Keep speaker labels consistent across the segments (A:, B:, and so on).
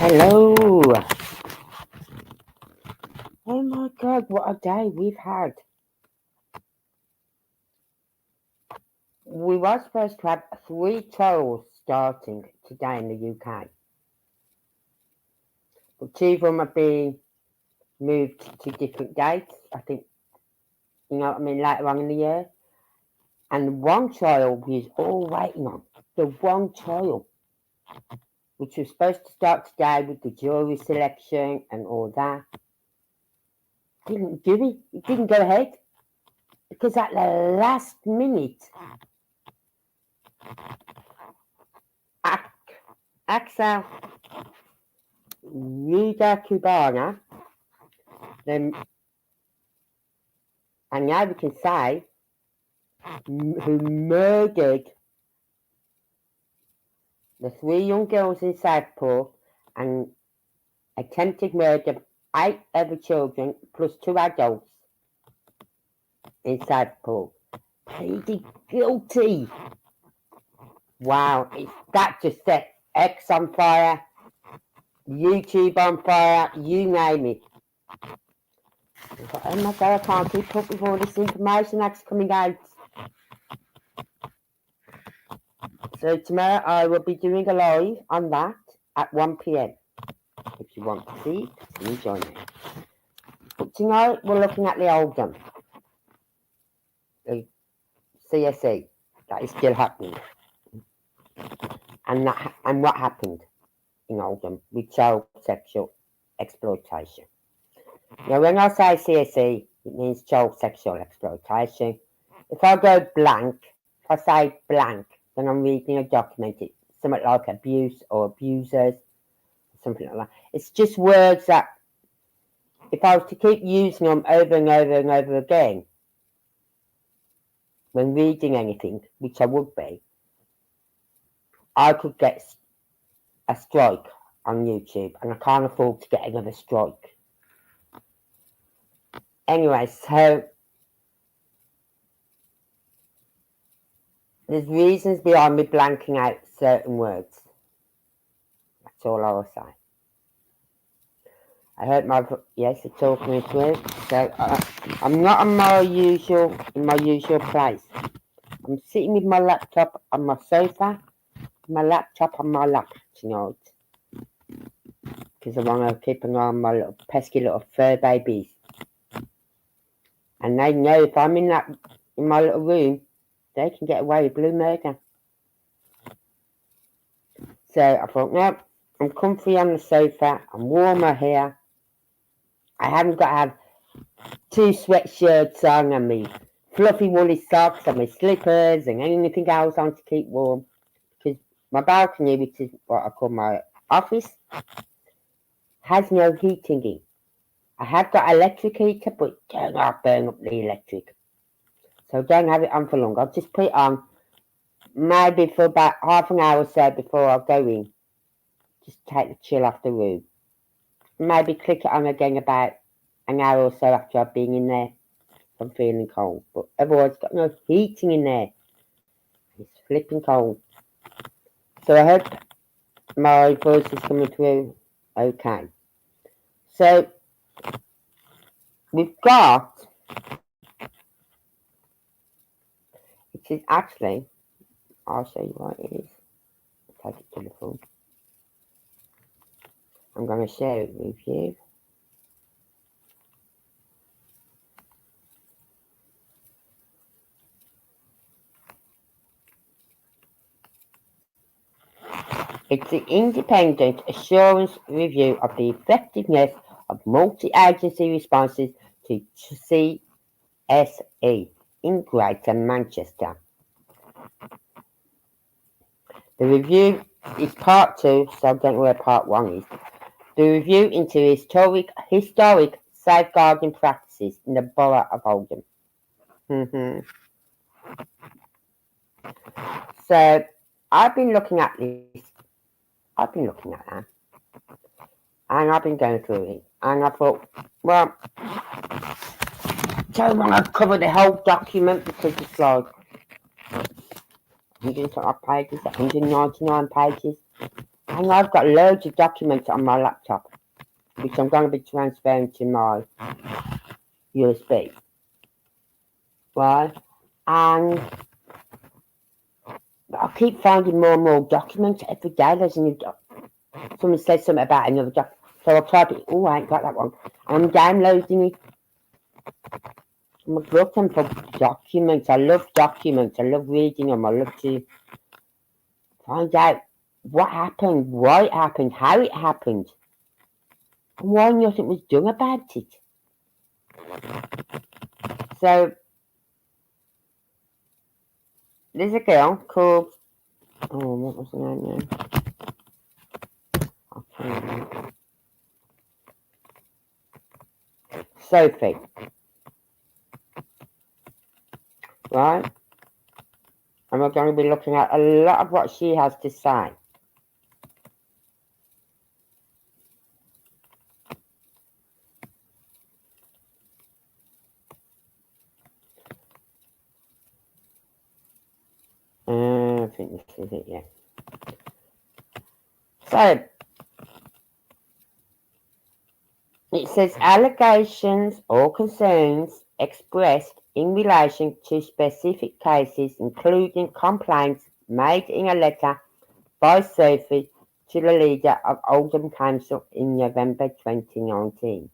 A: Hello. Oh my God, what a day we've had. We were supposed to have 3 trials starting today in the UK. But 2 of them have been moved to different dates, I think, later on in the year. And one trial we're all waiting on. The one trial, which was supposed to start today with the jury selection and all that. Didn't do it. It didn't go ahead. Because at the last minute, Axel Ruda Cubana, and now we can say, who murdered the 3 young girls in Southport and attempted murder 8 other children plus 2 adults in Southport, pleaded guilty. Wow, that just set X on fire, YouTube on fire, you name it. Oh my God, I can't keep up with all this information that's coming out. So tomorrow I will be doing a live on that at 1 p.m. If you want to see it, please join me. But tonight we're looking at the Oldham, the CSE, that is still happening. And what happened in Oldham with child sexual exploitation. Now when I say CSE, it means child sexual exploitation. If I go blank, if I say blank, then I'm reading a document, it's something like abuse or abusers, something like that. It's just words that, if I was to keep using them over and over and over again, when reading anything, which I would be, I could get a strike on YouTube, and I can't afford to get another strike. Anyway, so there's reasons behind me blanking out certain words. That's all I will say. I heard they're talking this word. So I'm not in my usual place. I'm sitting with my laptop on my sofa, my laptop on my lap tonight, because I want to keep an eye on my little pesky little fur babies. And they know if I'm in my little room, they can get away with blue murder. So I thought, no, I'm comfy on the sofa, I'm warmer here. I haven't got to have 2 sweatshirts on and me fluffy woolly socks and my slippers and anything else on to keep warm. Because my balcony, which is what I call my office, has no heating in. I have got electric heater, but do not burn up the electric. So don't have it on for long. I'll just put it on maybe for about half an hour or so before I go in. Just take the chill off the room. Maybe click it on again about an hour or so after I've been in there. I'm feeling cold, but otherwise got no heating in there. It's flipping cold. So I hope my voice is coming through okay. So we've got, it is actually, I'll show you what it is. Take it to the phone. I'm going to share it with you. It's the independent assurance review of the effectiveness of multi-agency responses to CSE in Greater Manchester. The review is part 2, so I don't know where part 1 is. The review into historic safeguarding practices in the borough of Oldham. So I've been looking at this. I've been looking at that. And I've been going through it. And I thought, well, don't want to cover the whole document because it's like 125 pages, 199 pages. And I've got loads of documents on my laptop, which I'm going to be transferring to my USB. Right? And I keep finding more and more documents every day. There's a new someone says something about another document. So I type it, I ain't got that one. I'm downloading it. I'm looking for documents. I love documents. I love reading them. I love to find out what happened, why it happened, how it happened, and why nothing was done about it. So there's a girl called, what was her name now? I can't remember. Sophie. Right? And we're going to be looking at a lot of what she has to say. I think this is it, yeah. So, it says allegations or concerns expressed in relation to specific cases, including complaints made in a letter by Sophie to the leader of Oldham Council in November 2019.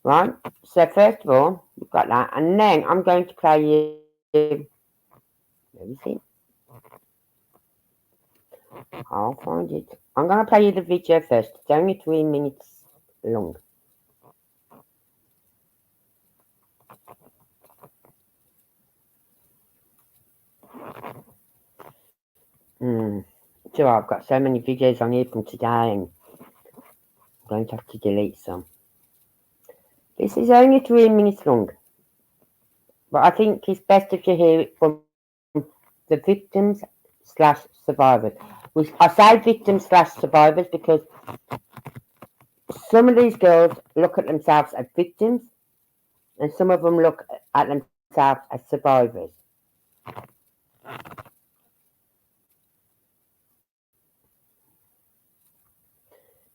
A: Right, so first of all, we've got that, and then I'm going to play you, where is it? I'll find it. I'm going to play you the video first. It's only 3 minutes long. So I've got so many videos on here from today, and I'm going to have to delete some. This is only 3 minutes long, but I think it's best if you hear it from the victims / survivors. I say victims / survivors because some of these girls look at themselves as victims, and some of them look at themselves as survivors.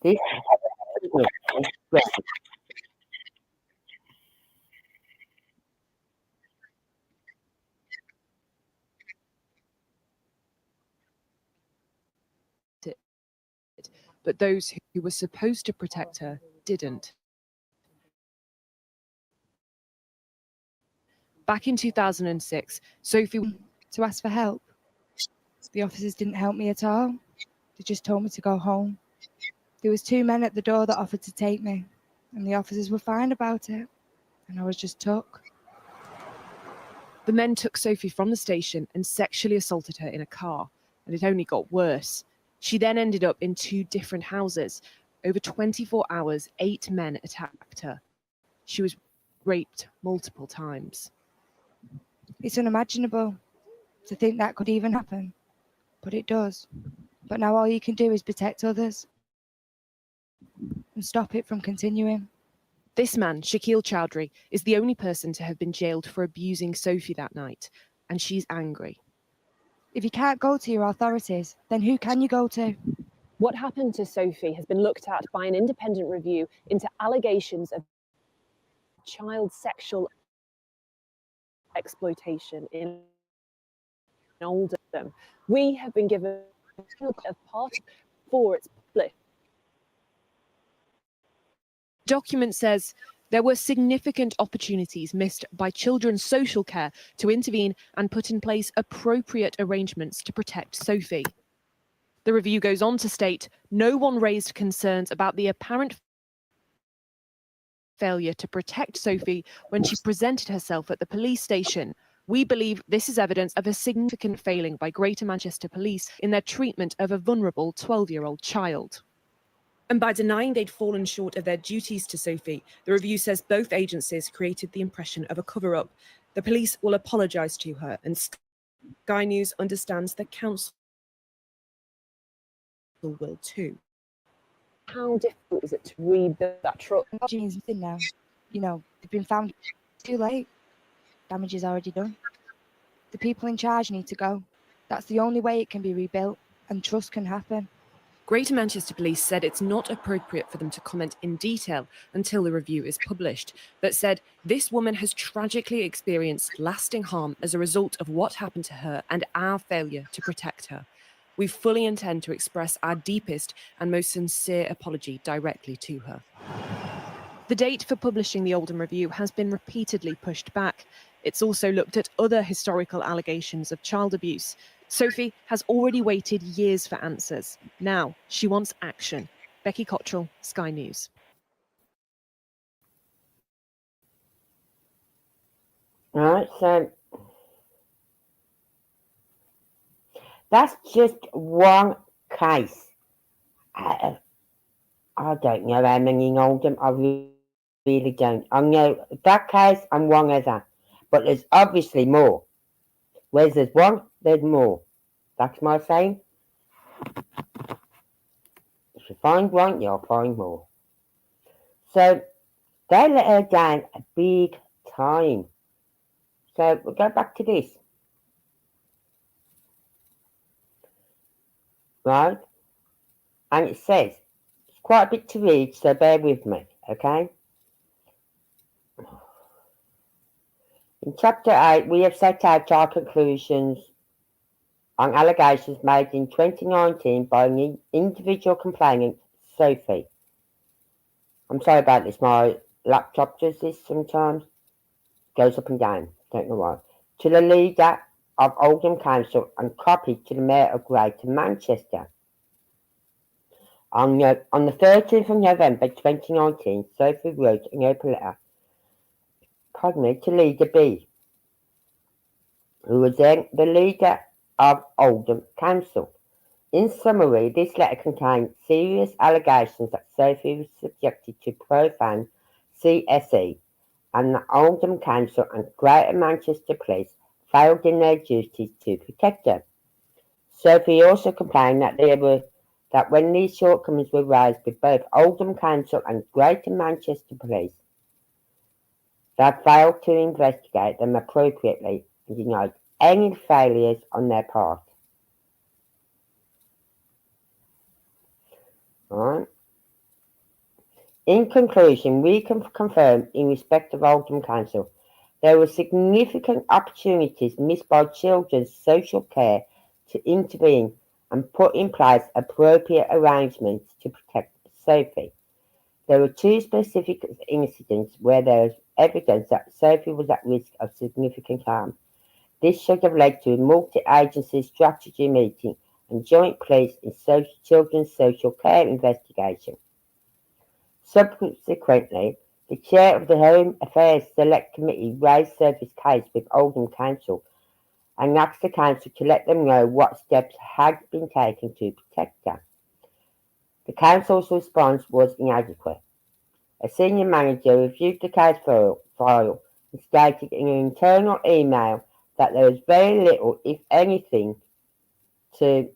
A: This
B: but those who were supposed to protect her didn't. Back in 2006, Sophie
C: to ask for help. The officers didn't help me at all. They just told me to go home. There was 2 men at the door that offered to take me, and the officers were fine about it, and I was just took.
B: The men took Sophie from the station and sexually assaulted her in a car, and it only got worse. She then ended up in 2 different houses. Over 24 hours, 8 men attacked her. She was raped multiple times.
C: It's unimaginable to think that could even happen, but it does. But now all you can do is protect others. and stop it from continuing.
B: This man, Shakil Chowdhury, is the only person to have been jailed for abusing Sophie that night, and she's angry.
C: If you can't go to your authorities, then who can you go to?
B: What happened to Sophie has been looked at by an independent review into allegations of child sexual exploitation in Oldham. We have been given a part for its publish. The document says there were significant opportunities missed by children's social care to intervene and put in place appropriate arrangements to protect Sophie. The review goes on to state no one raised concerns about the apparent failure to protect Sophie when she presented herself at the police station. We believe this is evidence of a significant failing by Greater Manchester Police in their treatment of a vulnerable 12-year-old child. And by denying they'd fallen short of their duties to Sophie, the review says both agencies created the impression of a cover-up. The police will apologise to her, and Sky News understands the council will too. How difficult is it to rebuild that truck?
C: Jeans in now. You know, they've been found too late. Damage is already done. The people in charge need to go. That's the only way it can be rebuilt and trust can happen.
B: Greater Manchester Police said it's not appropriate for them to comment in detail until the review is published, but said this woman has tragically experienced lasting harm as a result of what happened to her and our failure to protect her. We fully intend to express our deepest and most sincere apology directly to her. The date for publishing the Oldham Review has been repeatedly pushed back. It's also looked at other historical allegations of child abuse. Sophie has already waited years for answers. Now she wants action. Becky Cottrell, Sky News.
A: Right, so that's just one case. I don't know how many in Oldham. I really don't. I know that case and one other, but there's obviously more. Where there's one, there's more. That's my saying. If you find one, you'll find more. So they let her down a big time. So we'll go back to this. Right? And it says, it's quite a bit to read, so bear with me, okay? In Chapter 8, we have set out our conclusions on allegations made in 2019 by an individual complainant, Sophie. I'm sorry about this, my laptop does this sometimes. Goes up and down, don't know why. To the leader of Oldham Council and copied to the Mayor of Greater Manchester. On the 13th of November 2019, Sophie wrote an open letter to Leader B, who was then the leader of Oldham Council. In summary, this letter contained serious allegations that Sophie was subjected to profane CSE, and the Oldham Council and Greater Manchester Police failed in their duties to protect her. Sophie also complained that when these shortcomings were raised with both Oldham Council and Greater Manchester Police, they failed to investigate them appropriately and denied any failures on their part. Right. In conclusion, we can confirm in respect of Oldham Council, there were significant opportunities missed by children's social care to intervene and put in place appropriate arrangements to protect Sophie. There were two specific incidents where there is evidence that Sophie was at risk of significant harm. This should have led to a multi-agency strategy meeting and joint police and children's social care investigation. Subsequently, the chair of the Home Affairs Select Committee raised Sophie's case with Oldham Council and asked the council to let them know what steps had been taken to protect her. The council's response was inadequate. A senior manager reviewed the case file and stated in an internal email that there was very little, if anything, to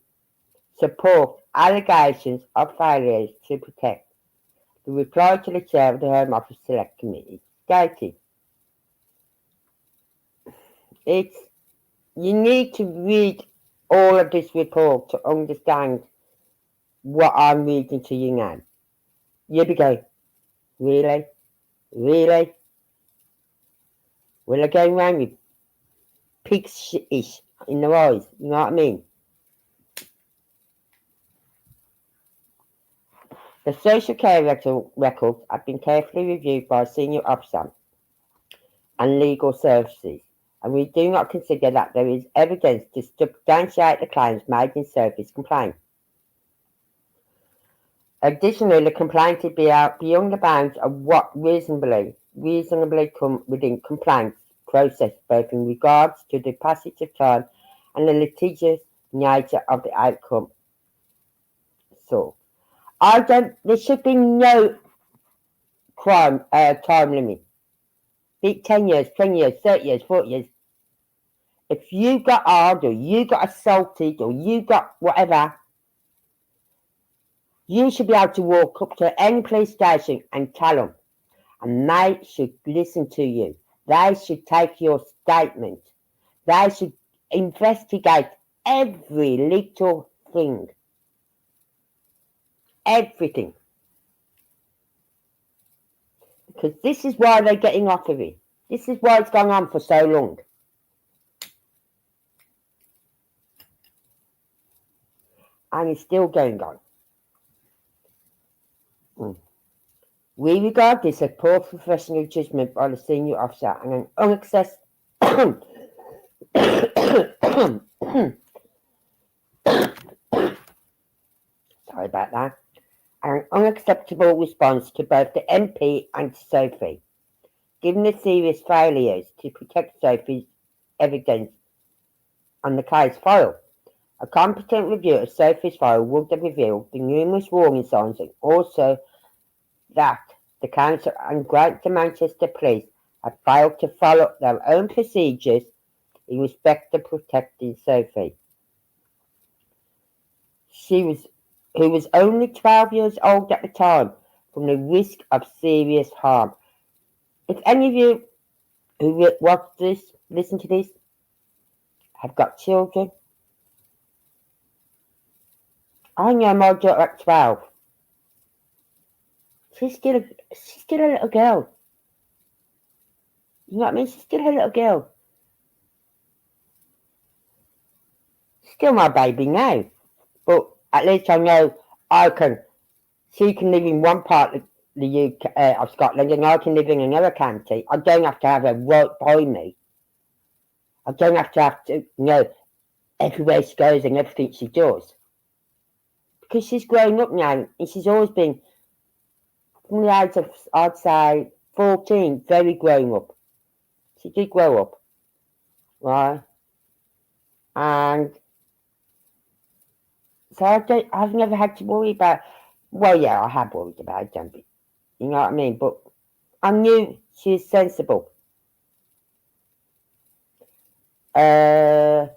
A: support allegations of failures to protect. The reply to the chair of the Home Office Select Committee stated, you need to read all of this report to understand what I'm reading to you now. You'll be going, really? Really? Well, I go around with pig's-ish in their eyes, you know what I mean? The social care records have been carefully reviewed by a senior officer and legal services, and we do not consider that there is evidence to substantiate the claims made in Sophie's complaint. Additionally, the complaint is beyond the bounds of what reasonably come within complaints process, both in regards to the passage of time and the litigious nature of the outcome. So, there should be no time limit. Be it 10 years, 20 years, 30 years, 40 years. If you got hard or you got assaulted or you got whatever, you should be able to walk up to any police station and tell them. And they should listen to you. They should take your statement. They should investigate every little thing. Everything. Because this is why they're getting off of it. This is why it's gone on for so long. And it's still going on. We regard this as poor professional judgment by the senior officer and an sorry about that. An unacceptable response to both the MP and to Sophie. Given the serious failures to protect Sophie's evidence on the case file, a competent review of Sophie's file would have revealed the numerous warning signs and also that the Council and Greater Manchester Police had failed to follow their own procedures in respect to protecting Sophie. Who was only 12 years old at the time, from the risk of serious harm. If any of you who watch this, listen to this, have got children, I know my daughter at 12. She's still a little girl. You know what I mean? She's still a little girl. Still my baby now. But at least I know she can live in one part of the UK, of Scotland, and I can live in another county. I don't have to have her right by me. I don't have to know everywhere she goes and everything she does. Because she's grown up now, and she's always been, from the age of, I'd say, 14, very grown up. She did grow up, right? And so I've never had to worry about, well, yeah, I have worried about it, don't be, you know what I mean? But I knew she was sensible. There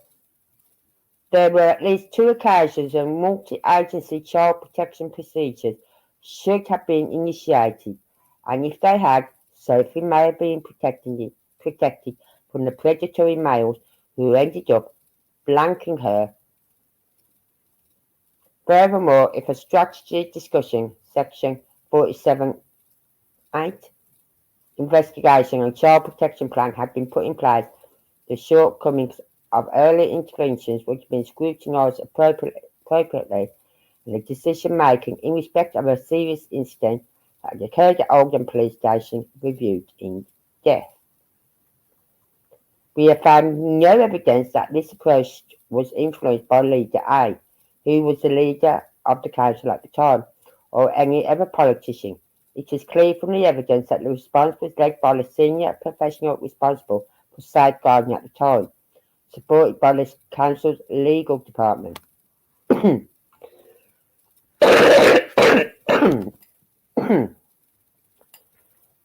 A: were at least 2 occasions when multi-agency child protection procedures should have been initiated, and if they had, Sophie may have been protected from the predatory males who ended up blanking her. Furthermore, if a strategy discussion, section 47.8, investigation and child protection plan had been put in place, the shortcomings of early interventions would have been scrutinised appropriately, and the decision-making in respect of a serious incident that had occurred at Oldham Police Station reviewed in depth. We have found no evidence that this approach was influenced by Leader A, who was the leader of the council at the time, or any other politician. It is clear from the evidence that the response was led by the senior professional responsible for safeguarding at the time, supported by the council's legal department.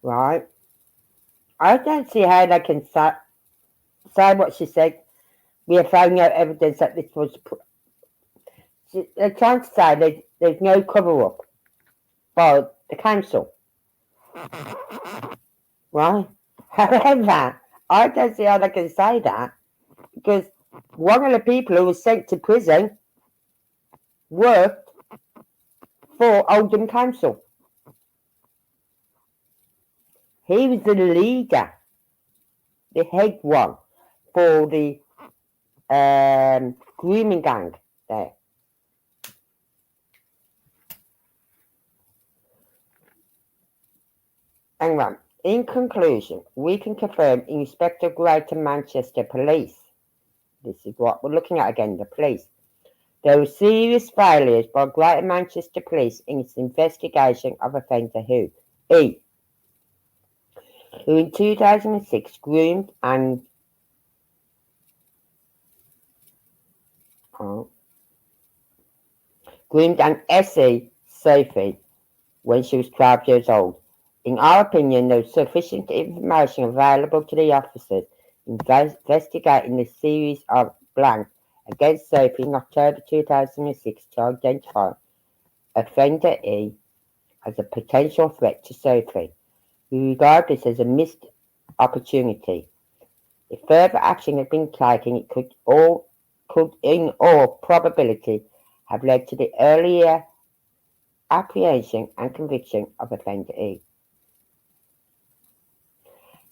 A: Right. I don't see how they can say what she said. We have found no evidence that this was... They're trying to say there's no cover-up by the council. Right? However, I don't see how they can say that, because one of the people who was sent to prison worked for Oldham Council. He was the leader, the head one, for the grooming gang there. Anyway, in conclusion, we can confirm in respect of Greater Manchester Police, this is what we're looking at again, the police, there were serious failures by Greater Manchester Police in its investigation of offender who in 2006 groomed and SE Sophie when she was 12 years old. In our opinion, there was sufficient information available to the officers investigating the series of blank against Sophie in October 2006 to identify offender E as a potential threat to Sophie. We regard this as a missed opportunity. If further action had been taken, it could in all probability have led to the earlier apprehension and conviction of offender E.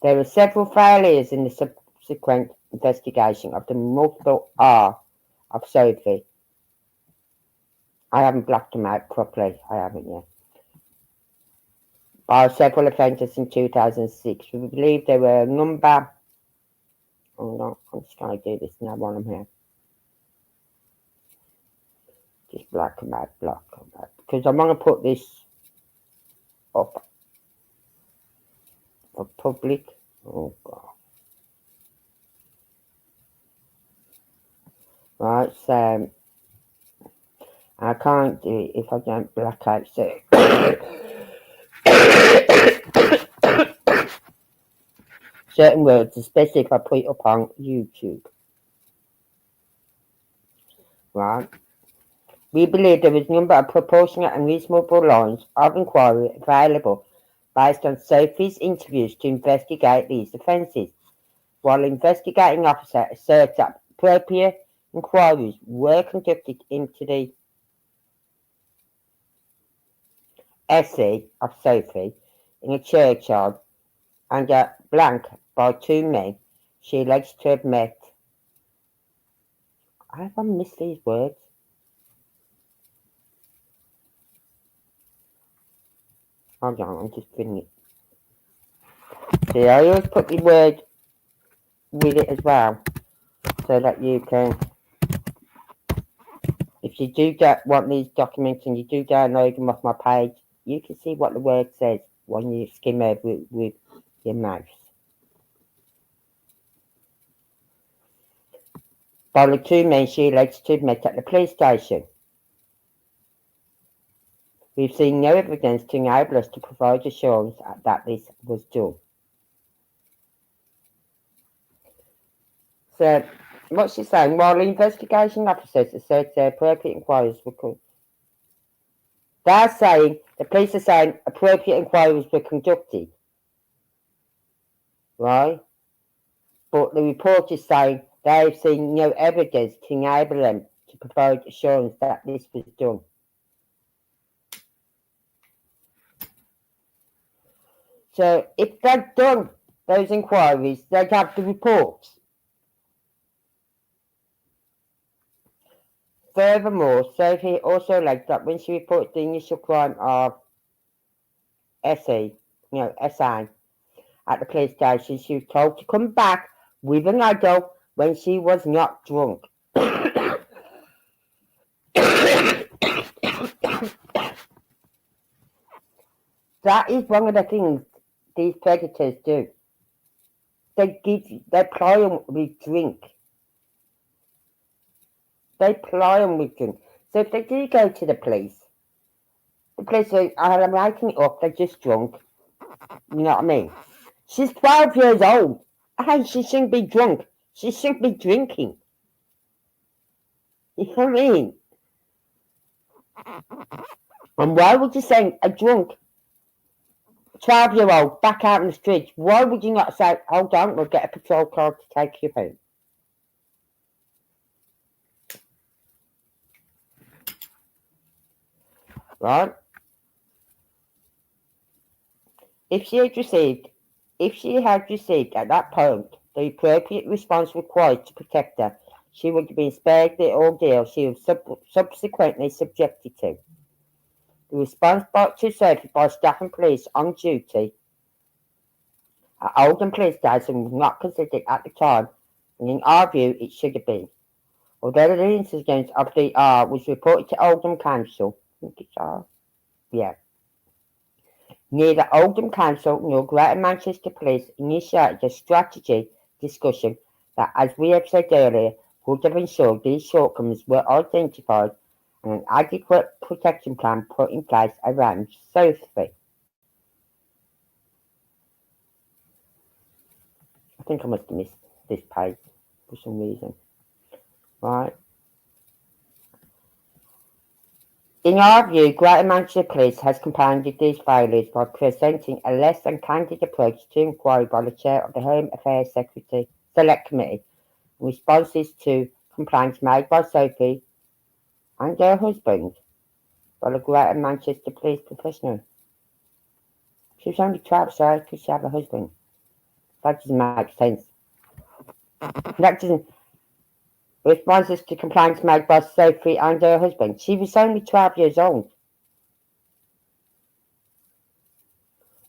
A: There were several failures in the subsequent investigation of the multiple R of Sophie. I haven't blocked them out properly, I haven't yet. By several offenders in 2006. We believe there were a number. Hold on, I'm just going to do this now while I'm here. Just block them out. Because I want to put this up for public. Oh, God. Right, so I can't do it if I don't black out. So certain words, especially if I put it up on YouTube. Right. We believe there is a number of proportionate and reasonable lines of inquiry available based on Sophie's interviews to investigate these offences, while investigating officer asserts that appropriate inquiries were conducted into the SE of Sophie in a churchyard under blank by two men she alleged to have met. Have I missed these words? Hold on, I'm just putting it. See, I always put the word with it as well, so that you can, if you do want these documents and you do download them off my page, you can see what the word says when you skim over it with your mouse. By the two men she alleged to have met at the police station. We've seen no evidence to enable us to provide assurance that this was done. So, what's she saying? While the investigation officers assert their appropriate inquiries were conducted, they're saying, the police are saying appropriate inquiries were conducted. Right? But the report is saying they've seen no evidence to enable them to provide assurance that this was done. So if they'd done those inquiries, they'd have the reports. Furthermore, Sophie also alleged that when she reported the initial crime of SI at the police station, she was told to come back with an adult when she was not drunk. That is one of the things these predators do. They ply them with drink. They ply them with drink. So if they do go to the police say, I'm making it up, they're just drunk. You know what I mean? She's 12 years old. And she shouldn't be drunk. She shouldn't be drinking. You know what I mean? And why would you say a drunk 12-year-old back out in the streets, why would you not say, hold on, we'll get a patrol car to take you home? Right? If she had received at that point the appropriate response required to protect her, she would have been spared the ordeal she was subsequently subjected to. The response to Sophie by staff and police on duty at Oldham Police Station was not considered at the time, and in our view it should have been. Although the incident of the R was reported to Oldham Council, I think it's R, yeah. Neither Oldham Council nor Greater Manchester Police initiated a strategy discussion that, as we have said earlier, would have ensured these shortcomings were identified and an adequate protection plan put in place around Sophie. I think I must have missed this page for some reason. Right. In our view, Greater Manchester Police has compounded these failures by presenting a less than candid approach to inquiry by the Chair of the Home Affairs Select Committee in responses to complaints made by Sophie and her husband by the Greater Manchester Police professional. She was only 12, so could she have a husband? That doesn't make sense. That doesn't. Responses to complaints made by Sophie and her husband. She was only 12 years old.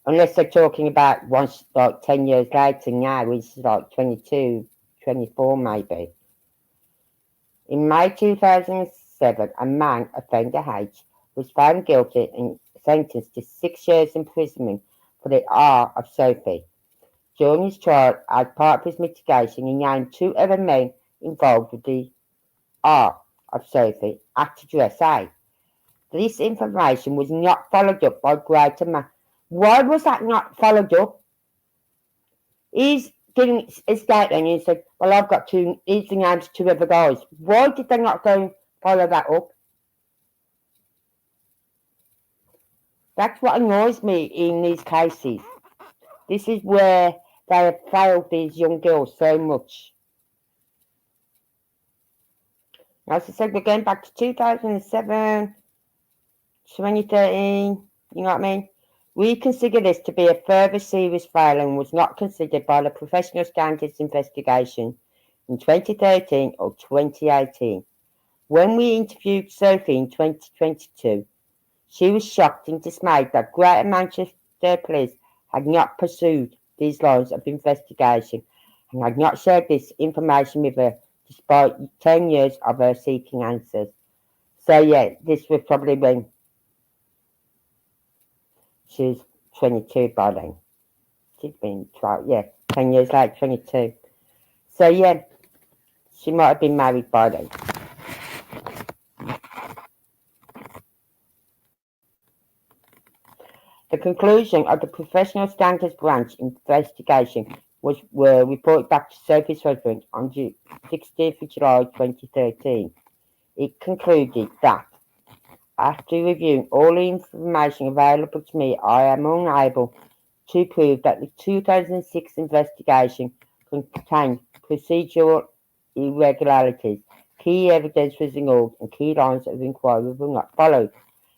A: Unless they're talking about once, like 10 years later now, it's like 22, 24 maybe. In May 2007, a man, offender H, was found guilty and sentenced to 6 years imprisonment for the R of Sophie. During his trial, as part of his mitigation, he named 2 other men involved with the R of Sophie at Address A. This information was not followed up by Greater Manchester. Why was that not followed up? He's giving a statement and he said, well, I've got 2, here's the names of 2 other guys. Why did they not go and follow that up? That's what annoys me in these cases. This is where they have failed these young girls so much. As I said, we're going back to 2007, 2013, you know what I mean? We consider this to be a further serious failure and was not considered by the Professional Standards investigation in 2013 or 2018. When we interviewed Sophie in 2022, she was shocked and dismayed that Greater Manchester Police had not pursued these lines of investigation and had not shared this information with her despite 10 years of her seeking answers. So yeah, this was probably when she was 22 by then. She'd been 12, yeah, 10 years later, 22. So yeah, she might have been married by then. The conclusion of the Professional Standards Branch investigation were reported back to Sophie's husband on 16th of July 2013. It concluded that, after reviewing all the information available to me, I am unable to prove that the 2006 investigation contained procedural irregularities. Key evidence was ignored and key lines of inquiry were not followed.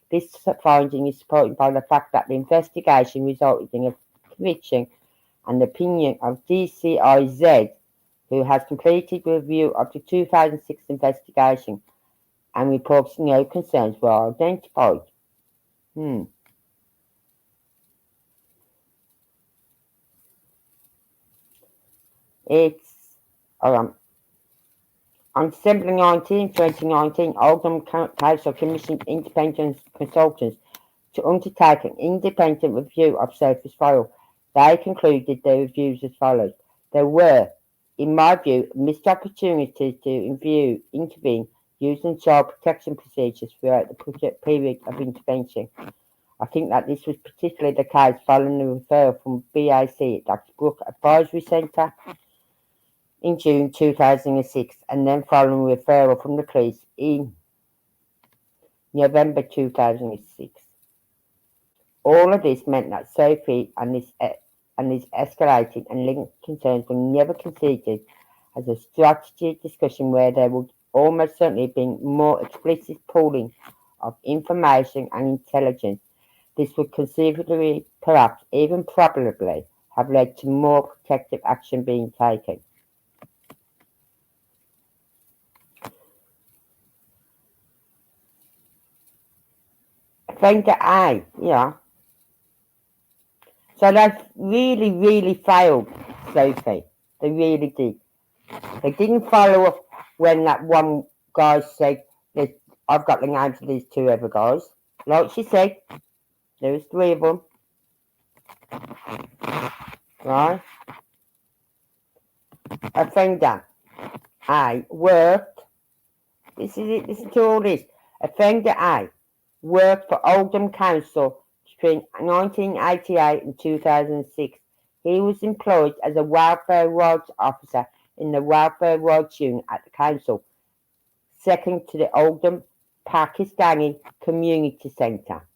A: This finding is supported by the fact that the investigation resulted in a conviction and the opinion of DCIZ, who has completed review of the 2006 investigation and reports no concerns were identified. It's on December 19, 2019, Oldham Council commissioned independent consultants to undertake an independent review of Sophie's file. They concluded their reviews as follows. There were, in my view, missed opportunities to intervene using child protection procedures throughout the period of intervention. I think that this was particularly the case following the referral from BAC, that's Brook Advisory Centre, in June 2006, and then following referral from the police in November 2006. All of this meant that Sophie and these escalating and linked concerns were never considered as a strategic discussion where there would almost certainly be more explicit pooling of information and intelligence. This would conceivably, perhaps even probably, have led to more protective action being taken. Offender A, yeah. So they really, really failed Sophie. They really did. They didn't follow up when that one guy said, I've got the names of these two other guys. Like she said, there was three of them. Right? Offender A worked. This is it. Listen to all this. Offender A worked for Oldham Council between 1988 and 2006. He was employed as a welfare rights officer in the welfare rights unit at the council, second to the Oldham Pakistani Community Centre.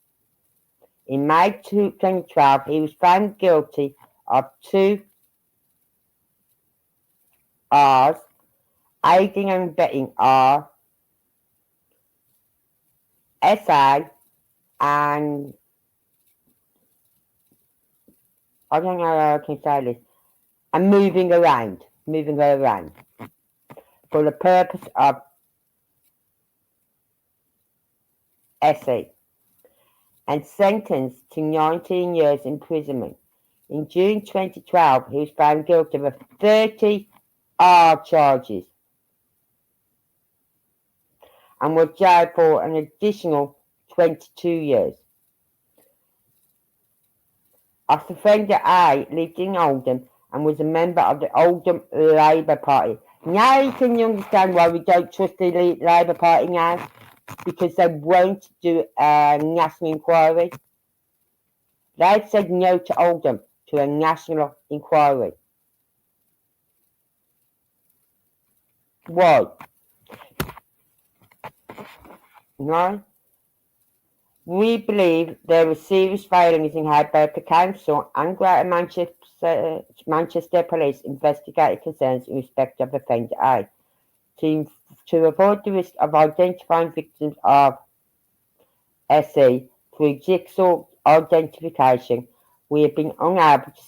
A: In May 2012, he was found guilty of 2 R's, aiding and abetting R, SA, and I don't know how I can say this, and moving her around for the purpose of SE, and sentenced to 19 years imprisonment. In June 2012, he was found guilty of 30 R charges and was jailed for an additional 22 years. Offender A lived in Oldham and was a member of the Oldham Labour Party. Now you can understand why we don't trust the Labour Party now, because they won't do a national inquiry. They've said no to Oldham, to a national inquiry. Why? No? We believe there were serious failings in how both the Council and Greater Manchester Police investigated concerns in respect of Offender A. To avoid the risk of identifying victims of SE through jigsaw identification, we have been unable to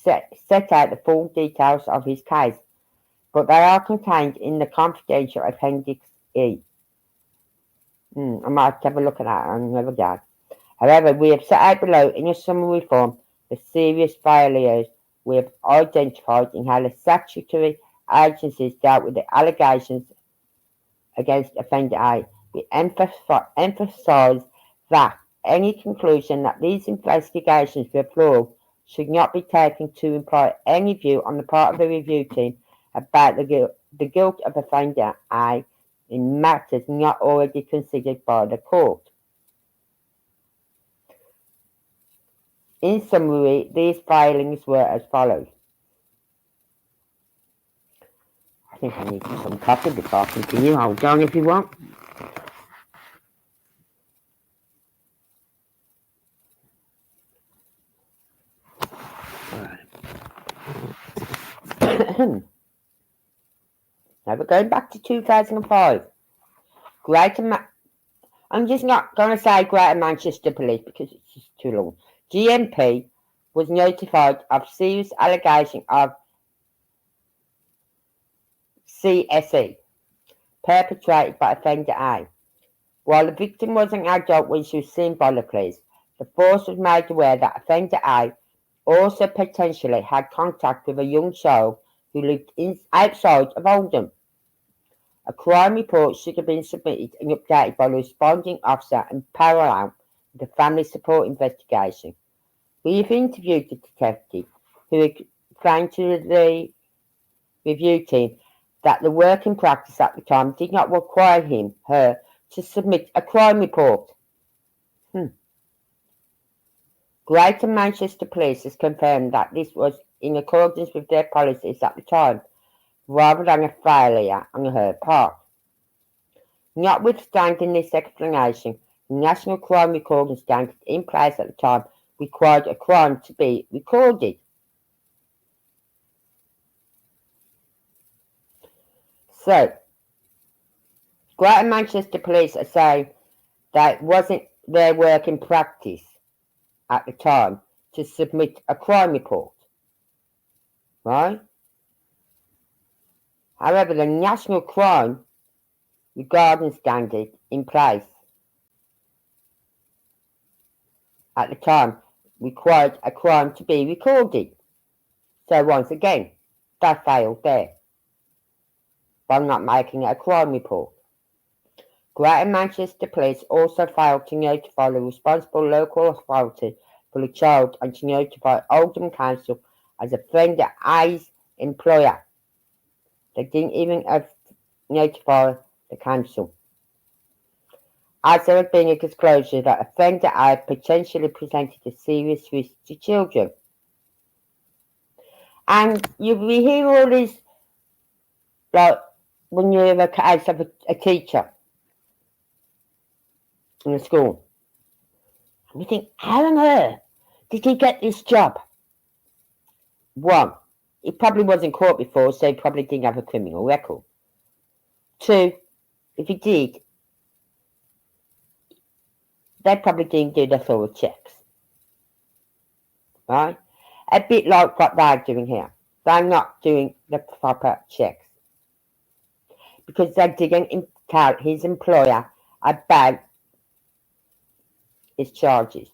A: set out the full details of his case, but they are contained in the confidential Appendix E. I might have to have a look at that another day. However, we have set out below in a summary form the serious failures we have identified in how the statutory agencies dealt with the allegations against Offender A. We emphasise that any conclusion that these investigations were flawed should not be taken to imply any view on the part of the review team about the guilt of Offender A in matters not already considered by the court. In summary, these failings were as follows. I think I need some coffee before I continue. Hold on if you want. Now we're going back to 2005. I'm just not going to say Greater Manchester Police because it's just too long. GMP was notified of serious allegation of CSE perpetrated by Offender A. While the victim was an adult when she was seen by the police, the force was made aware that Offender A also potentially had contact with a young child who lived outside of Oldham. A crime report should have been submitted and updated by the responding officer in parallel with the family support investigation. We have interviewed the detective who explained to the review team that the working practice at the time did not require her to submit a crime report. Greater Manchester Police has confirmed that this was in accordance with their policies at the time, rather than a failure on her part. Notwithstanding this explanation, the National Crime Recording Standard in place at the time required a crime to be recorded. So, Greater Manchester Police are saying that it wasn't their work in practice at the time to submit a crime report, right? However, the national crime regarding standard in place at the time required a crime to be recorded. So once again, they failed there by not making a crime report. Greater Manchester Police also failed to notify the responsible local authority for the child and to notify Oldham Council as offender A's employer. They didn't even notify the council, as there had been a disclosure that offender A potentially presented a serious risk to children. And we hear all this, like when you have a case of a teacher in a school, and you think, how on earth did he get this job? One, he probably wasn't caught before, so he probably didn't have a criminal record. Two, if he did, they probably didn't do the thorough checks. Right? A bit like what they're doing here. They're not doing the proper checks. Because they didn't tell his employer about his charges.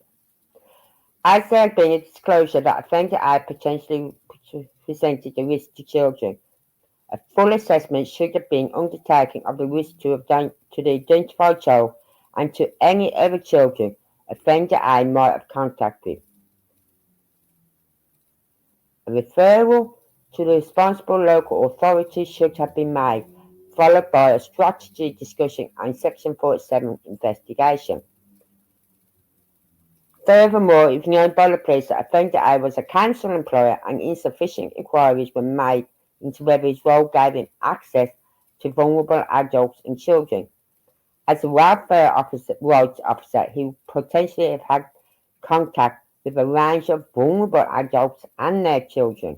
A: As there had been a disclosure that offender A potentially presented a risk to children, a full assessment should have been undertaken of the risk to the identified child and to any other children offender A might have contact with. A referral to the responsible local authorities should have been made, followed by a strategy discussion and Section 47 investigation. Furthermore, it was known by the police that offender A was a council employer and insufficient inquiries were made into whether his role gave him access to vulnerable adults and children. As a welfare rights officer, he would potentially have had contact with a range of vulnerable adults and their children.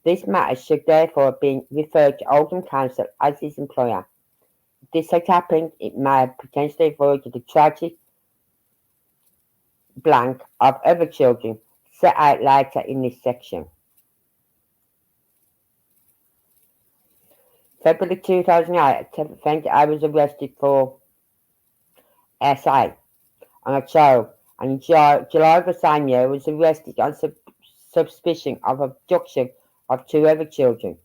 A: This matter should therefore have been referred to Oldham Council as his employer. If this had happened, it may have potentially avoided the tragic blank of other children set out later in this section. February 2008, offender I was arrested for SA on a child, and in July of the same year was arrested on suspicion of abduction of two other children.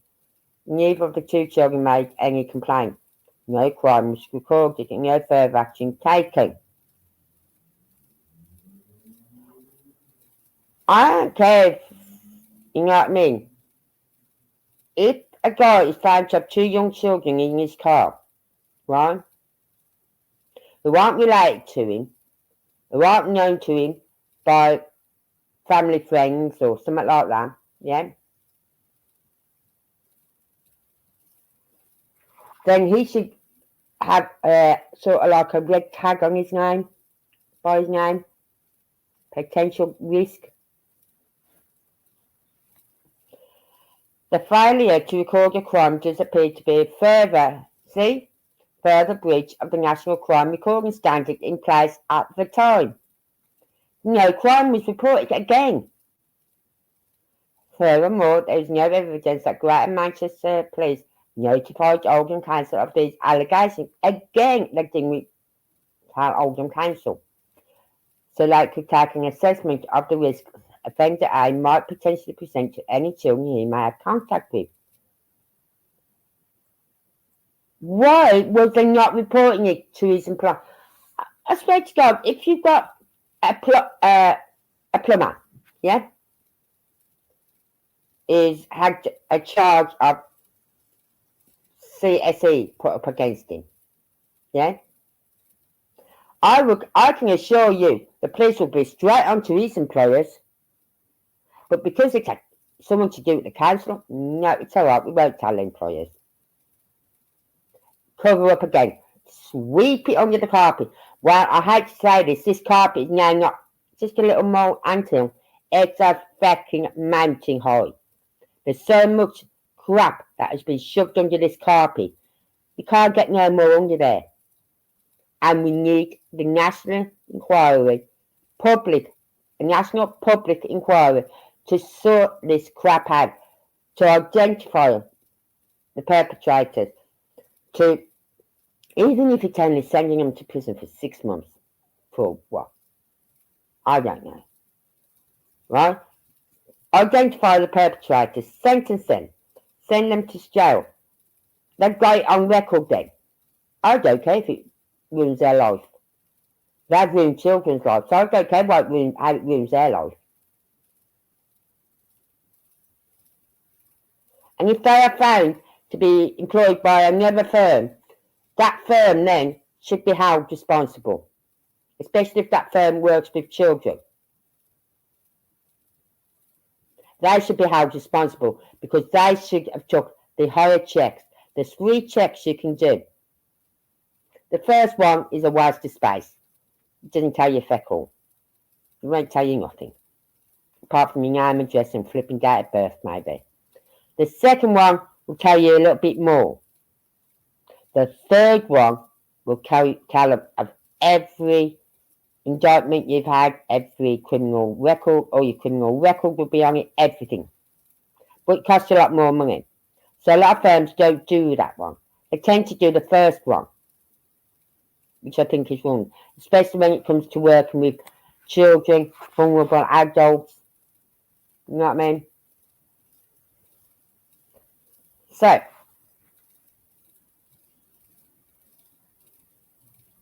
A: Neither of the two children made any complaint. No crime was recorded and no further action taken. I don't care if, you know what I mean? If a guy is found to have two young children in his car, right, who aren't related to him, who aren't known to him by family friends or something like that, yeah, then he should have sort of like a red tag on his name, by his name, potential risk. The failure to record a crime does appear to be a further breach of the national crime recording standard in place at the time. No crime was reported again. Furthermore, there is no evidence that Greater Manchester Police notified Oldham Council of these allegations. Again, they didn't tell Oldham Council. So they could take an assessment of the risk offender A might potentially present to any children he may have contact with. Why was they not reporting it to his employer? I swear to God, if you've got a plumber, yeah, had a charge of CSE put up against him, yeah, I can assure you the police will be straight onto his employers, but because it's someone to do with the council, no, it's all right, we won't tell employers. Cover up again, sweep it under the carpet. Well, I hate to say this carpet is now not just a little more anthill. It's a fucking mountain high. There's so much crap that has been shoved under this carpet. You can't get no more under there. And we need the national public inquiry to sort this crap out, to identify the perpetrators, to, even if it's only sending them to prison for 6 months, for what? I don't know. Right? Identify the perpetrators, sentence them, send them to jail. They've got it on record then. I don't care if it ruins their life. They've ruined children's lives, so I don't care how it ruins their life. And if they are found to be employed by another firm, that firm then should be held responsible, especially if that firm works with children. They should be held responsible because they should have took the higher checks. There's 3 checks you can do. The first one is a waste of space. It doesn't tell you feck all. It won't tell you nothing. Apart from your name, address and flipping date of birth, maybe. The second one will tell you a little bit more. The third one will tell of every indictment you've had, every criminal record, or your criminal record will be on it, everything. But it costs a lot more money. So a lot of firms don't do that one. They tend to do the first one, which I think is wrong, especially when it comes to working with children, vulnerable adults. You know what I mean? So,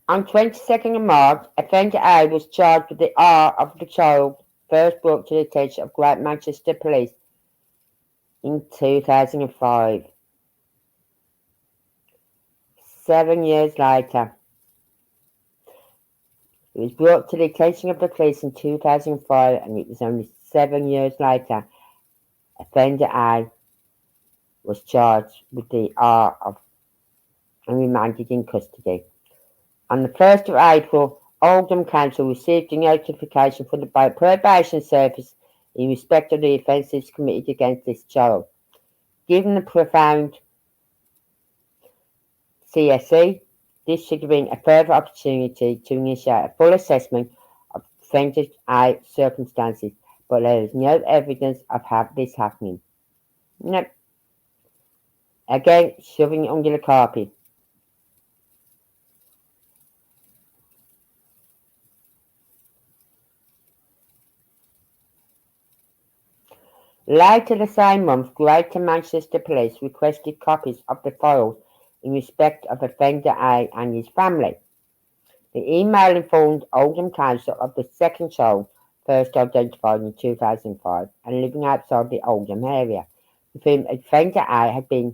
A: on 22nd of March, offender A was charged with the R of the child first brought to the attention of Great Manchester Police in 2005. 7 years later, it was brought to the attention of the police in 2005, and it was only 7 years later offender A was charged with the R of and remanded in custody. On the 1st of April, Oldham Council received a notification from the probation service in respect of the offences committed against this child. Given the profound CSE, this should have been a further opportunity to initiate a full assessment of offender A circumstances, but there is no evidence of this happening. No. Again, shoving it under the carpet. Later the same month, Greater Manchester Police requested copies of the files in respect of offender A and his family. The email informed Oldham Council of the second child, first identified in 2005 and living outside the Oldham area, with whom offender A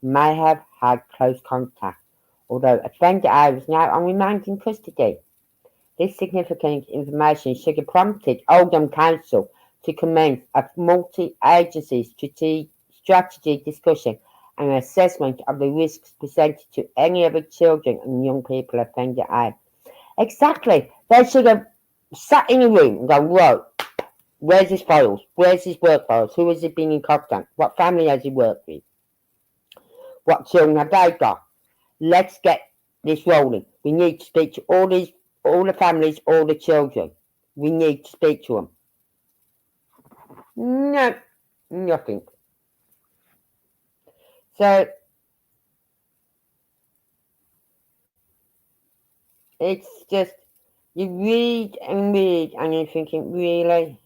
A: may have had close contact, although offender A was now on remand in custody. This significant information should have prompted Oldham Council to commence a multi-agency strategy discussion and assessment of the risks presented to any of the children and young people offender A. Exactly. They should have sat in a room and gone, right, where's his files? Where's his work files? Who has he been in contact? What family has he worked with? What children have they got? Let's get this rolling. We need to speak to all the families, all the children. We need to speak to them. No, nothing. So, it's just, you read and you're thinking, really?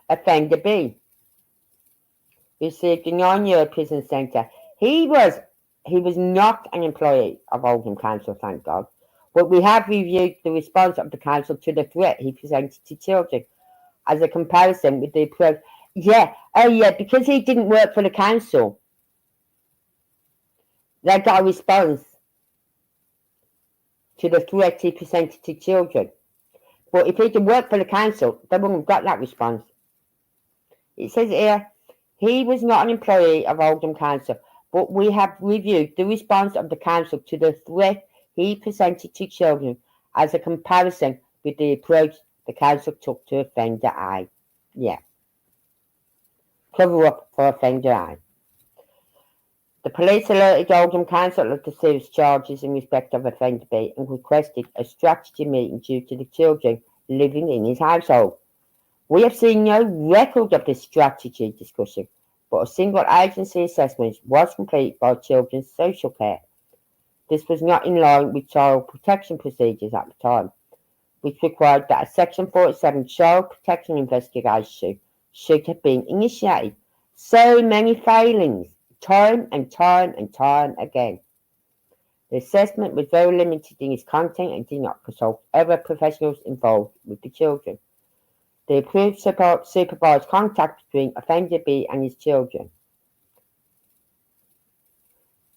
A: Offender B received a 9-year prison sentence. He was not an employee of Oldham Council, thank God. But we have reviewed the response of the council to the threat he presented to children as a comparison with the approach. Because he didn't work for the council, they got a response to the threat he presented to children. But if he didn't work for the council, they wouldn't have got that response. It says here, he was not an employee of Oldham Council, but we have reviewed the response of the council to the threat he presented to children as a comparison with the approach the council took to offender A. Yeah. Cover up for offender A. The police alerted Oldham Council of the serious charges in respect of offender B and requested a strategy meeting due to the children living in his household. We have seen no record of this strategy discussion, but a single agency assessment was completed by Children's Social Care. This was not in line with child protection procedures at the time, which required that a Section 47 child protection investigation should have been initiated. So many failings, time and time and time again. The assessment was very limited in its content and did not consult other professionals involved with the children. The approved supervised contact between offender B and his children.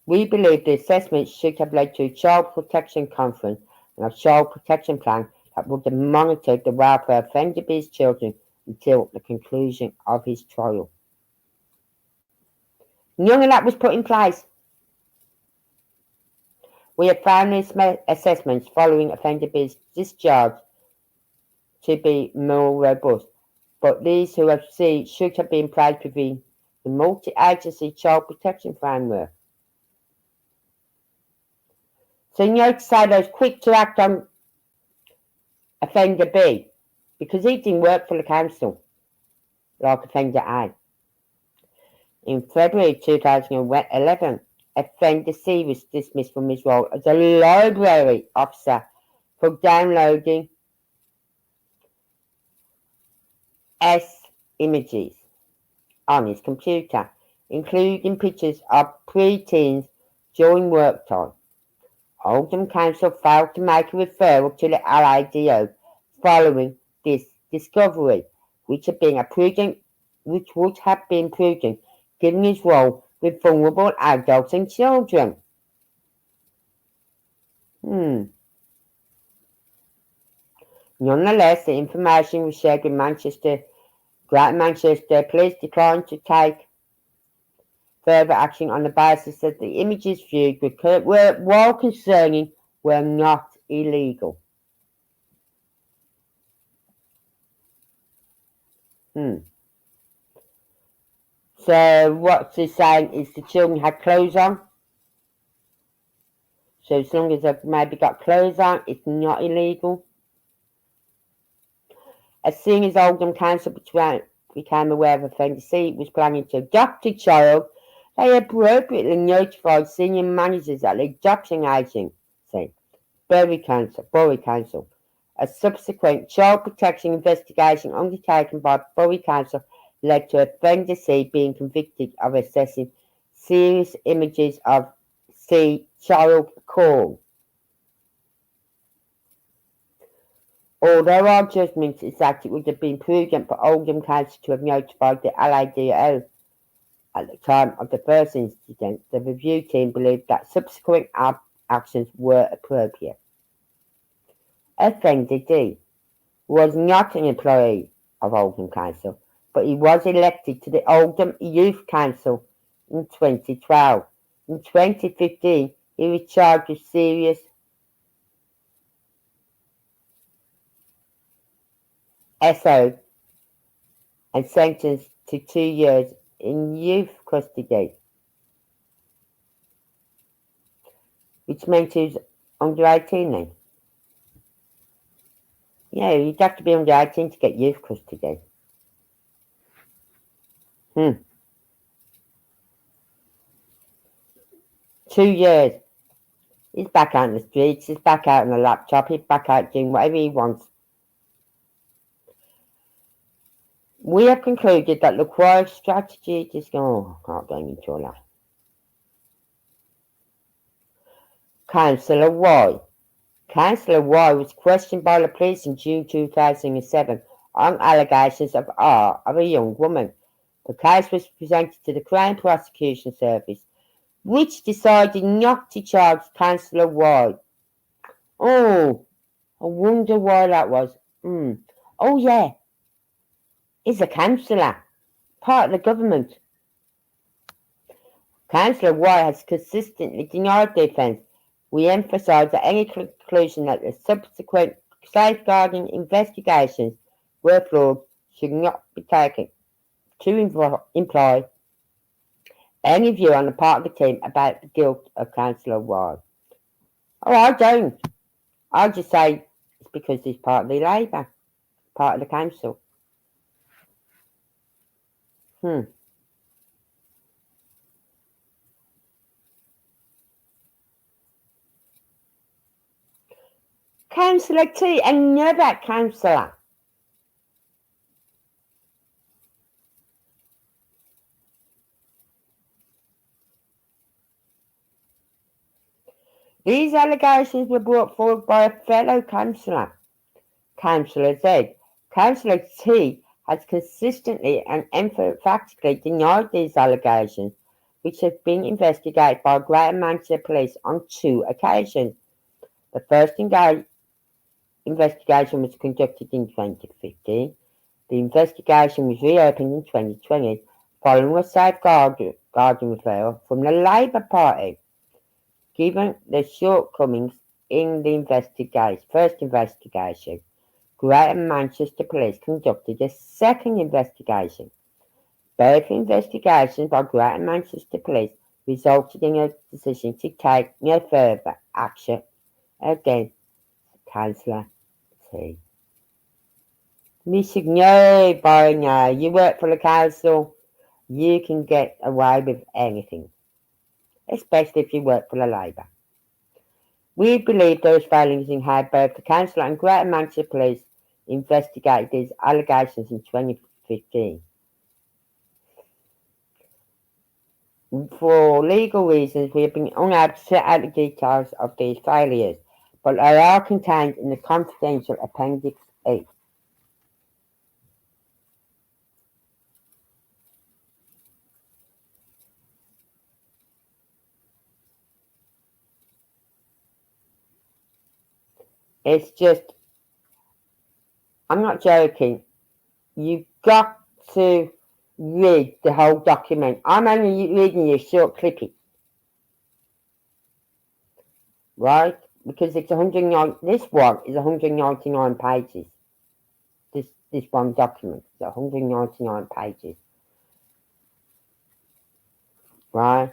A: We believe the assessment should have led to a child protection conference and a child protection plan that would have monitored the welfare of offender B's children until the conclusion of his trial. None of that was put in place. We have found these assessments following offender B's discharge to be more robust, but these who have seen should have been placed within the multi-agency child protection framework. So you know to say they was quick to act on offender B because he didn't work for the council like offender A. In February 2011, offender C was dismissed from his role as a library officer for downloading images on his computer, including pictures of pre-teens during work time. Oldham Council failed to make a referral to the LADO following this discovery, which would have been prudent given his role with vulnerable adults and children. Nonetheless, the information was shared with Greater Manchester Police declined to take further action on the basis that the images viewed were, while concerning, were not illegal. So what they're saying is the children had clothes on. So as long as they've maybe got clothes on, it's not illegal. As soon as Oldham Council became aware of offender C was planning to adopt a child, they appropriately notified senior managers at the adoption agency, Bury Council. A subsequent child protection investigation undertaken by Bury Council led to offender C being convicted of accessing serious images of C child porn. Although our judgment is that it would have been prudent for Oldham Council to have notified the LADO at the time of the first incident, the review team believed that subsequent actions were appropriate. Offender D was not an employee of Oldham Council, but he was elected to the Oldham Youth Council in 2012. In 2015, he was charged with serious SO and sentenced to 2 years in youth custody, which meant he was under 18 then. Yeah, you'd have to be under 18 to get youth custody. 2 years. He's back out in the streets, he's back out on the laptop, he's back out doing whatever he wants. We have concluded that the required strategy is I can't go into all that. Councillor Y. Councillor Y was questioned by the police in June 2007 on allegations of R of a young woman. The case was presented to the Crown Prosecution Service, which decided not to charge Councillor Y. Oh, I wonder why that was. Oh yeah, he's a councillor, part of the government. Councillor Y has consistently denied the offence, We emphasise that any conclusion that the subsequent safeguarding investigations were flawed should not be taken to imply any view on the part of the team about the guilt of Councillor Ward. Oh, I don't. I just say it's because he's part of the Labour, part of the council. Councillor T, another councillor. These allegations were brought forward by a fellow councillor, Councillor Z. Councillor T has consistently and emphatically denied these allegations, which have been investigated by Greater Manchester Police on 2 occasions. The first investigation was conducted in 2015. The investigation was reopened in 2020 following a safeguarding referral from the Labour Party. Given the shortcomings in the first investigation, Greater Manchester Police conducted a second investigation. Both investigations by Greater Manchester Police resulted in a decision to take no further action against Councillor T. We should know by now, you work for the council, you can get away with anything, especially if you work for the Labour. We believe there was failings in how both the council and Greater Manchester Police investigated these allegations in 2015. For legal reasons, we have been unable to set out the details of these failures, but they are contained in the confidential Appendix E. It's just, I'm not joking, you've got to read the whole document. I'm only reading you a short clipping, right? Because it's 109. This one is 199 pages. This one document is 199 pages, right?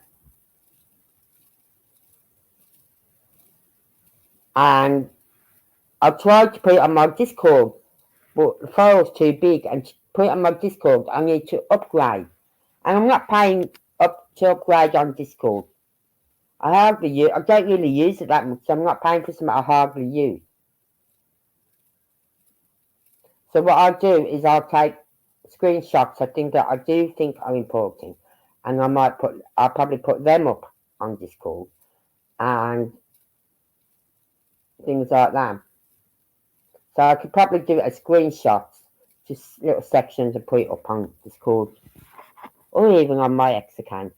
A: And I tried to put it on my Discord, but the file's too big, and to put it on my Discord, I need to upgrade. And I'm not paying up to upgrade on Discord. I don't really use it that much, so I'm not paying for something I hardly use. So what I'll do is I'll take screenshots of things that I do think are important, and I'll probably put them up on Discord and things like that. So I could probably do it as screenshots, just little sections, and put it up on Discord, or even on my X account,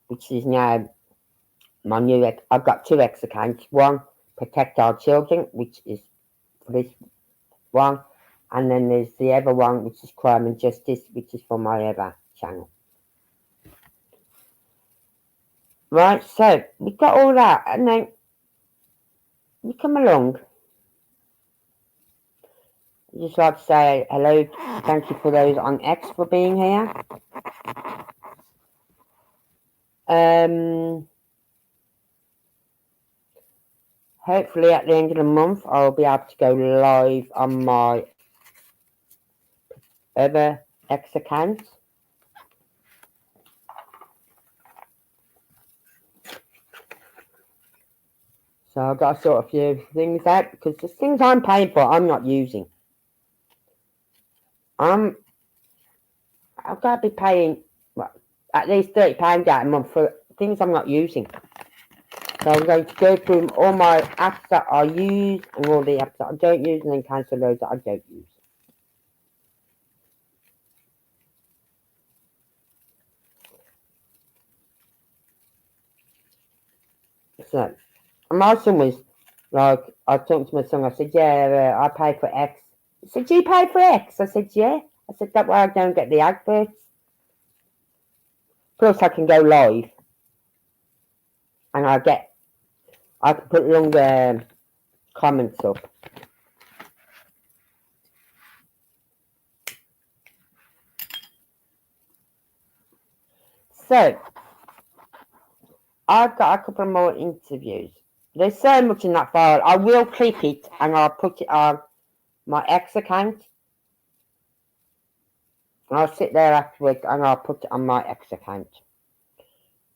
A: which is now my new. I've got 2 X accounts. One, Protect Our Children, which is for this one, and then there's the other one, which is Crime and Justice, which is for my other channel. Right, so we've got all that, and then we come along. I'd just like to say hello, thank you for those on X for being here. Hopefully at the end of the month I'll be able to go live on my other X account. So I've got to sort a few things out, because the things I'm paying for I'm not using. I've got to be paying at least £30 out a month for things I'm not using. So I'm going to go through all my apps that I use and all the apps that I don't use, and then cancel those that I don't use. So, my son was like, I talked to my son, I said, yeah, I pay for X. He said, do you pay for X? I said, yeah. I said, that way I don't get the adverts. Plus I can go live, and I get I can put longer comments up. So, I've got a couple more interviews. There's so much in that file. I will clip it and I'll put it on my X account. I'll sit there afterwards and I'll put it on my X account.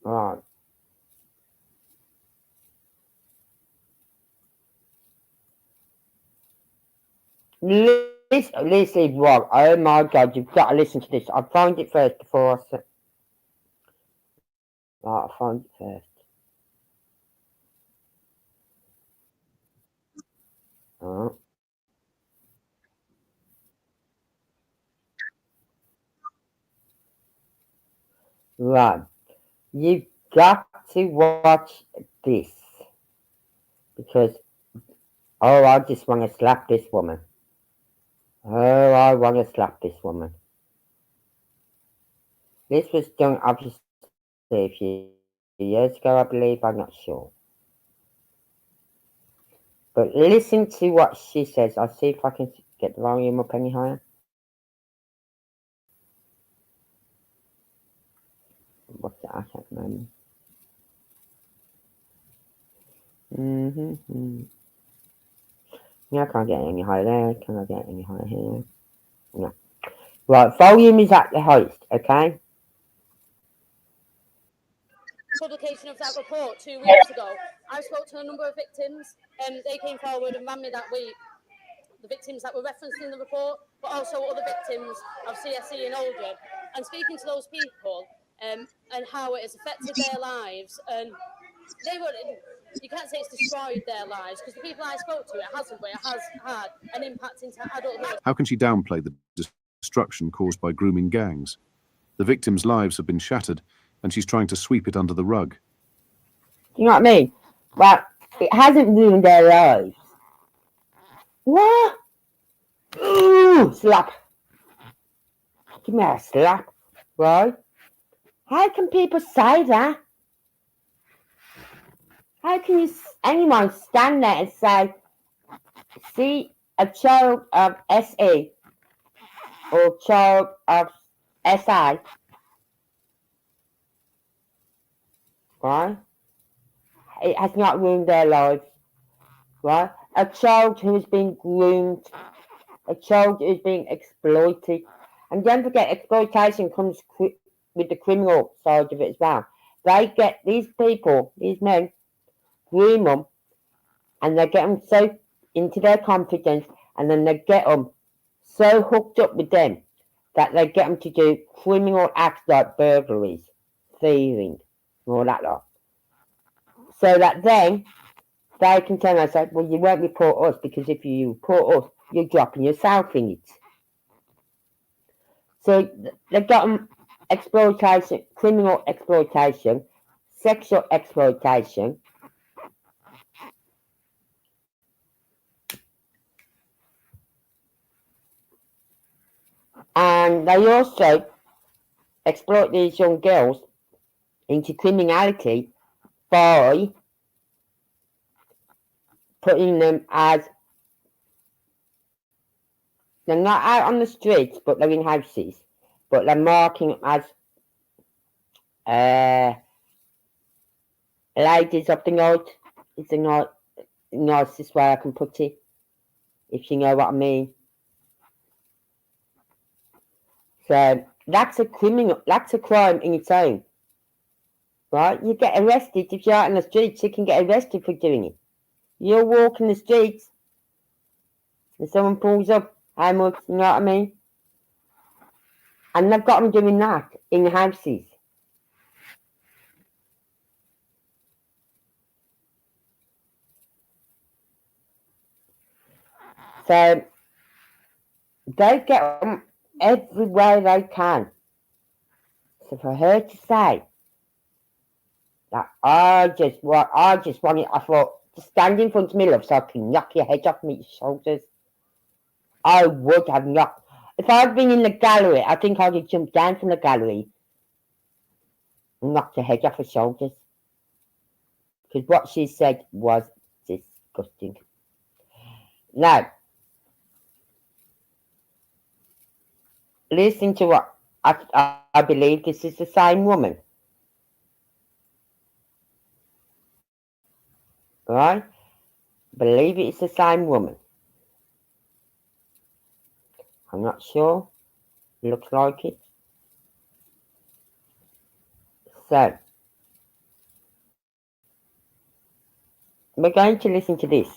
A: Right. Listen, Rob. Oh my God, you've got to listen to this. I'll find it first before I say. Right, I'll find it first. Right. Right. You've got to watch this. Because, oh, I just want to slap this woman. Oh, I want to slap this woman. This was done, obviously, a few years ago, I believe. I'm not sure. But listen to what she says. I'll see if I can get the volume up any higher. What's that at the moment? Yeah, I can't get any higher there. Can I get any higher here? No. Right, volume is at the highest, okay?
D: Publication of that report 2 weeks ago, I spoke to a number of victims and they came forward and ran me that week. The victims that were referenced in the report, but also other victims of CSE in Oldham, and speaking to those people and how it has affected their lives. And they were, you can't say it's destroyed their lives, because the people I spoke to, it hasn't, but it has had an impact into adulthood.
E: How can she downplay the destruction caused by grooming gangs? The victims' lives have been shattered, and she's trying to sweep it under the rug.
A: You know what I mean? Well, it hasn't ruined their lives. What? Ooh, slap. Give me a slap, right? How can people say that? How can anyone stand there and say, see a child of SE or child of SI, right? It has not ruined their lives, right? A child who has been groomed, a child who is being exploited. And don't forget, exploitation comes with the criminal side of it as well. They get these people, these men, groom them, and they get them so into their confidence, and then they get them so hooked up with them that they get them to do criminal acts like burglaries, thieving, and all that lot. So that then they can turn around and say, well, you won't report us, because if you report us, you're dropping yourself in it. So they've got them exploitation, criminal exploitation, sexual exploitation, and they also exploit these young girls into criminality by putting them as, they're not out on the streets, but they're in houses, but they're marking as ladies of the night. Is the nicest way I can put it, if you know what I mean. So that's a crime in its own, right? You get arrested if you're out in the streets. You can get arrested for doing it. You're walking the streets, and someone pulls up. How much? You know what I mean? And they've got them doing that in houses. So they get them every way they can. So for her to say that I just want it, I thought, to stand in front of me, love, so I can knock your head off my shoulders. I would have knocked. If I'd been in the gallery, I think I'd have jumped down from the gallery and knocked your head off her shoulders. because what she said was disgusting. Now, listen to what I believe this is the same woman. Right? Believe it's the same woman. I'm not sure. Looks like it. So, we're going to listen to this.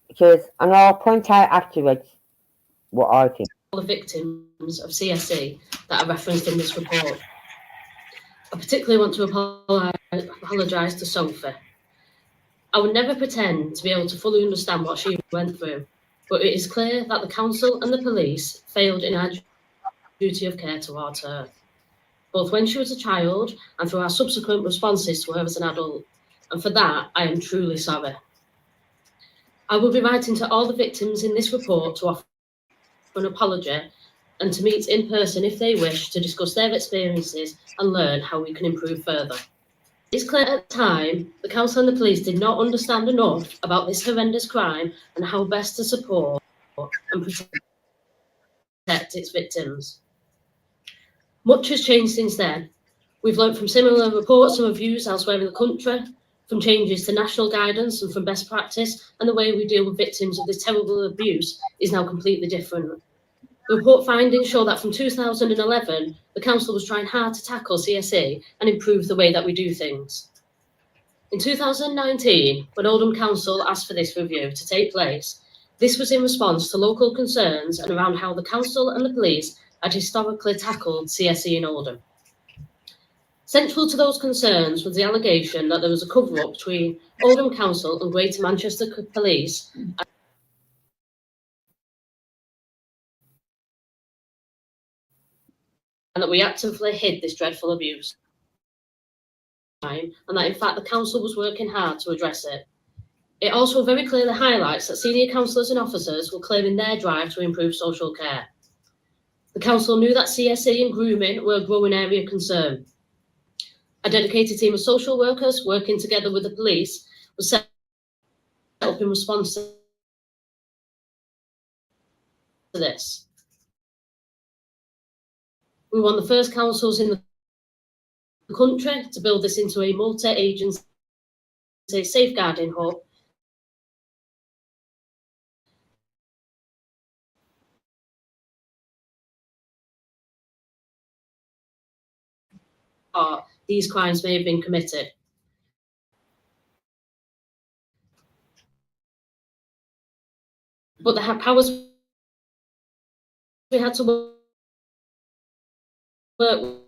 A: Because, and I'll point out afterwards what I think.
D: All the victims of CSE that are referenced in this report. I particularly want to apologise to Sophie. I would never pretend to be able to fully understand what she went through, but it is clear that the council and the police failed in our duty of care towards her, both when she was a child and through our subsequent responses to her as an adult, and for that I am truly sorry. I will be writing to all the victims in this report to offer an apology and to meet in person if they wish to discuss their experiences and learn how we can improve further. It's clear at the time the council and the police did not understand enough about this horrendous crime and how best to support and protect its victims. Much has changed since then. We've learned from similar reports and reviews elsewhere in the country, from changes to national guidance and from best practice, and the way we deal with victims of this terrible abuse is now completely different. The report findings show that from 2011, the council was trying hard to tackle CSE and improve the way that we do things. In 2019, when Oldham Council asked for this review to take place, this was in response to local concerns and around how the council and the police had historically tackled CSE in Oldham. Central to those concerns was the allegation that there was a cover-up between Oldham Council and Greater Manchester Police and that we actively hid this dreadful abuse. And that in fact the council was working hard to address it. It also very clearly highlights that senior councillors and officers were claiming their drive to improve social care. The council knew that CSE and grooming were a growing area of concern. A dedicated team of social workers working together with the police was set up in response to this. We were one of the first councils in the country to build this into a multi-agency safeguarding hub these crimes may have been committed. But the powers we had to work weren't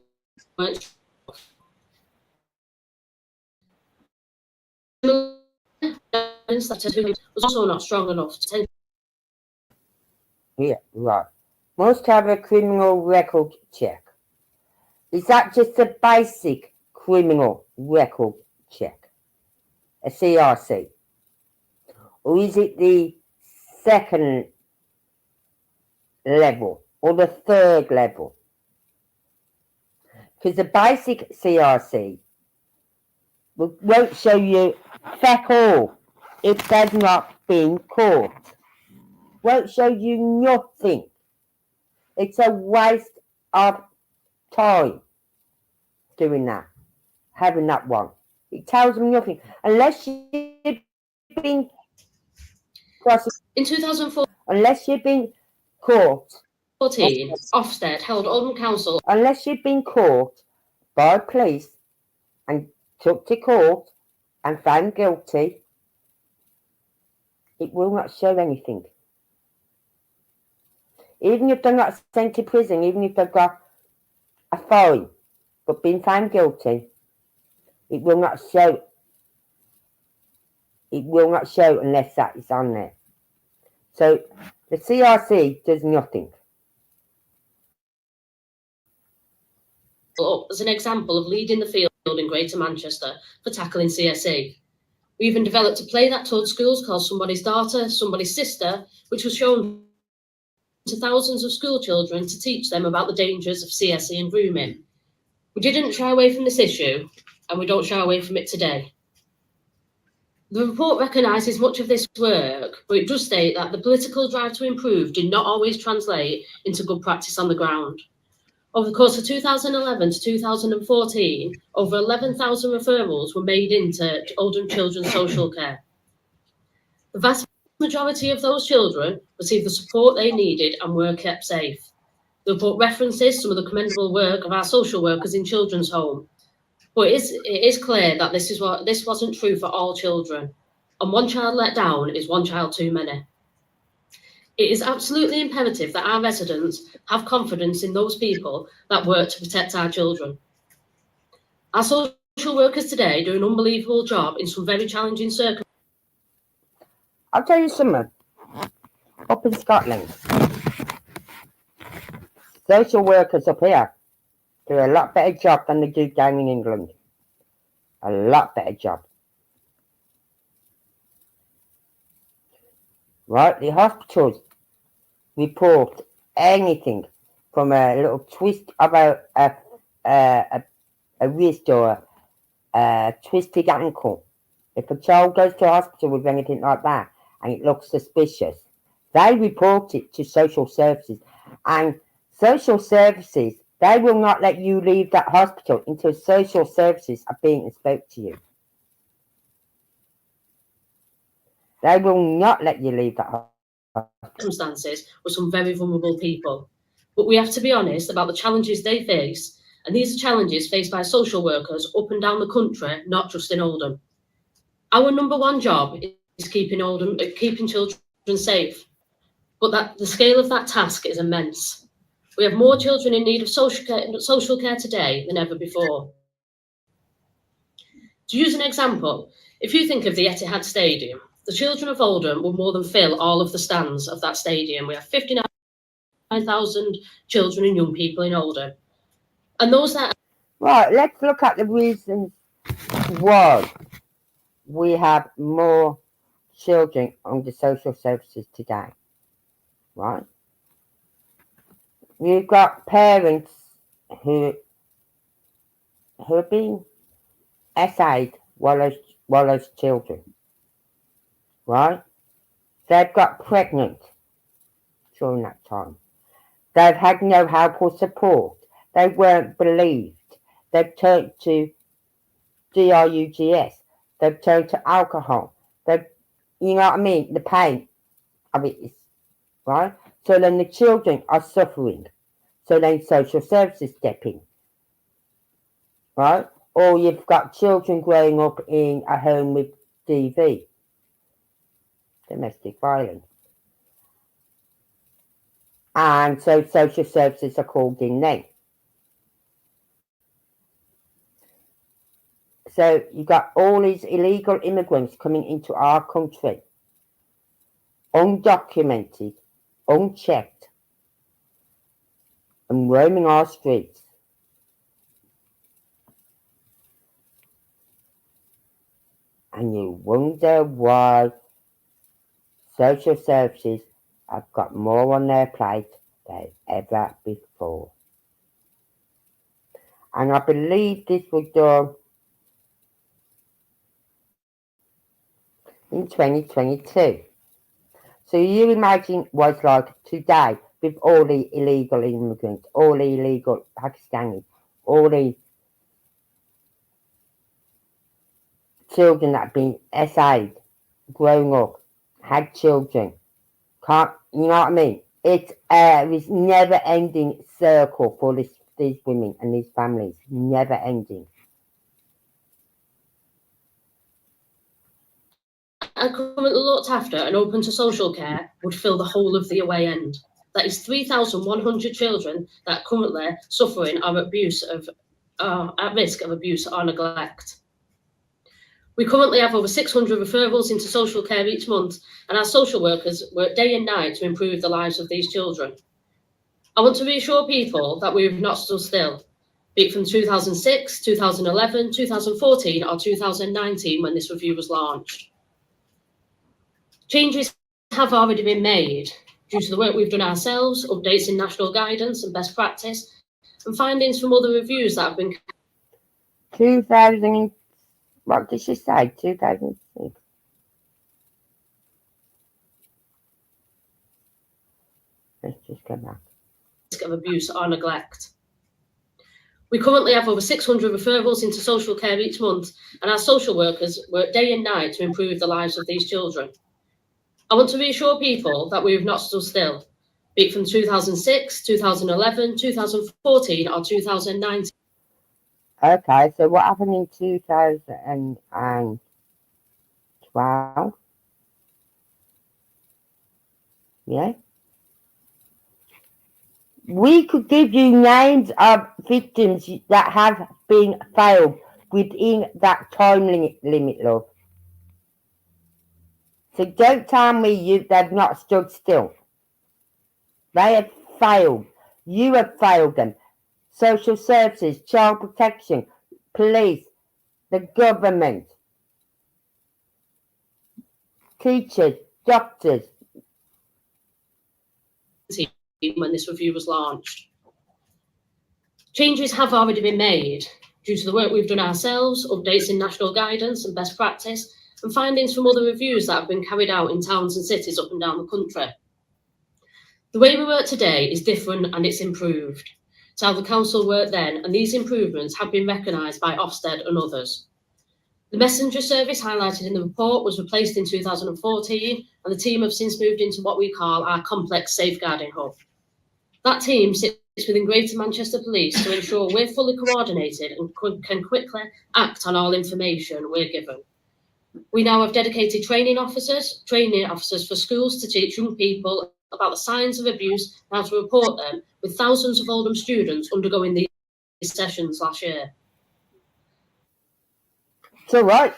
D: was also not strong enough to take.
A: Yeah, right. Must have a criminal record check. Is that just a basic criminal record check? A CRC? Or is it the second level or the third level? Because the basic CRC won't show you fuck all if they've not been caught. Won't show you nothing. It's a waste of time doing that, having that one. It tells them nothing unless you've been
D: in 2014.
A: Unless you've been caught.
D: Ofsted held Oldham Council.
A: Unless you've been caught by police and took to court and found guilty, it will not show anything. Even if they're not sent to prison, even if they've got a fine but been found guilty, it will not show. It will not show unless that is on there. So the CRC does nothing.
D: As an example of leading the field in Greater Manchester for tackling CSE. We even developed a play that told schools called Somebody's Daughter, Somebody's Sister, which was shown to thousands of school children to teach them about the dangers of CSE and grooming. We didn't shy away from this issue, and we don't shy away from it today. The report recognises much of this work, but it does state that the political drive to improve did not always translate into good practice on the ground. Over the course of 2011 to 2014, over 11,000 referrals were made into Oldham Children's Social Care. The vast majority of those children received the support they needed and were kept safe. The report references some of the commendable work of our social workers in children's home, but it is clear that this wasn't true for all children, and one child let down is one child too many. It is absolutely imperative that our residents have confidence in those people that work to protect our children. Our social workers today do an unbelievable job in some very challenging circumstances.
A: I'll tell you something. Up in Scotland, social workers up here do a lot better job than they do down in England. A lot better job. Right? The hospitals report anything from a little twist of a wrist or a twisted ankle. If a child goes to hospital with anything like that and it looks suspicious, they report it to social services. And social services, they will not let you leave that hospital until social services are being and spoke to you. They will not let you leave that hospital.
D: Circumstances with some very vulnerable people. But we have to be honest about the challenges they face, and these are challenges faced by social workers up and down the country, not just in Oldham. Our number one job is keeping children safe, but the scale of that task is immense. We have more children in need of social care today than ever before. To use an example, if you think of the Etihad Stadium, the children of Oldham will more than fill all of the stands of that stadium. We have 59,000 children and young people in Oldham. And those that...
A: Right, let's look at the reasons why we have more children under social services today. Right? You've got parents who are being essayed while as children. Right? They've got pregnant during that time. They've had no help or support. They weren't believed. They've turned to drugs. They've turned to alcohol. You know what I mean? The pain of it is, right? So then the children are suffering. So then social services step in, right? Or you've got children growing up in a home with DV, domestic violence. And so social services are called in then. So you've got all these illegal immigrants coming into our country, undocumented, unchecked, and roaming our streets. And you wonder why social services have got more on their plate than ever before. And I believe this was done in 2022. So you imagine what's like today with all the illegal immigrants, all the illegal Pakistanis, all the children that have been essayed, grown up, had children. You know what I mean? It's this never-ending circle for these women and these families. Never ending.
D: And currently looked after and open to social care would fill the whole of the away end. That is 3,100 children that are currently suffering are at risk of abuse or neglect. We currently have over 600 referrals into social care each month, and our social workers work day and night to improve the lives of these children. I want to reassure people that we have not stood still, be it from 2006, 2011, 2014 or 2019 when this review was launched. Changes have already been made due to the work we've done ourselves, updates in national guidance and best practice, and findings from other reviews that have been...
A: 2000, what did she say? 2006. Let's just go back.
D: Of abuse or neglect. We currently have over 600 referrals into social care each month, and our social workers work day and night to improve the lives of these children. I want to reassure people that we have not stood still, be it from 2006, 2011, 2014 or 2019.
A: Okay, so what happened in 2012? Yeah. We could give you names of victims that have been failed within that time limit, love. So don't tell me they've not stood still. They have failed. You have failed them. Social services, child protection, police, the government, teachers, doctors.
D: When this review was launched. Changes have already been made due to the work we've done ourselves, updates in national guidance and best practice, and findings from other reviews that have been carried out in towns and cities up and down the country. The way we work today is different and it's improved. It's how the council worked then, and these improvements have been recognised by Ofsted and others. The messenger service highlighted in the report was replaced in 2014, and the team have since moved into what we call our complex safeguarding hub. That team sits within Greater Manchester Police to ensure we're fully coordinated and can quickly act on all information we're given. We now have dedicated training officers for schools to teach young people about the signs of abuse and how to report them, with thousands of Oldham students undergoing these sessions last year.
A: It's all right,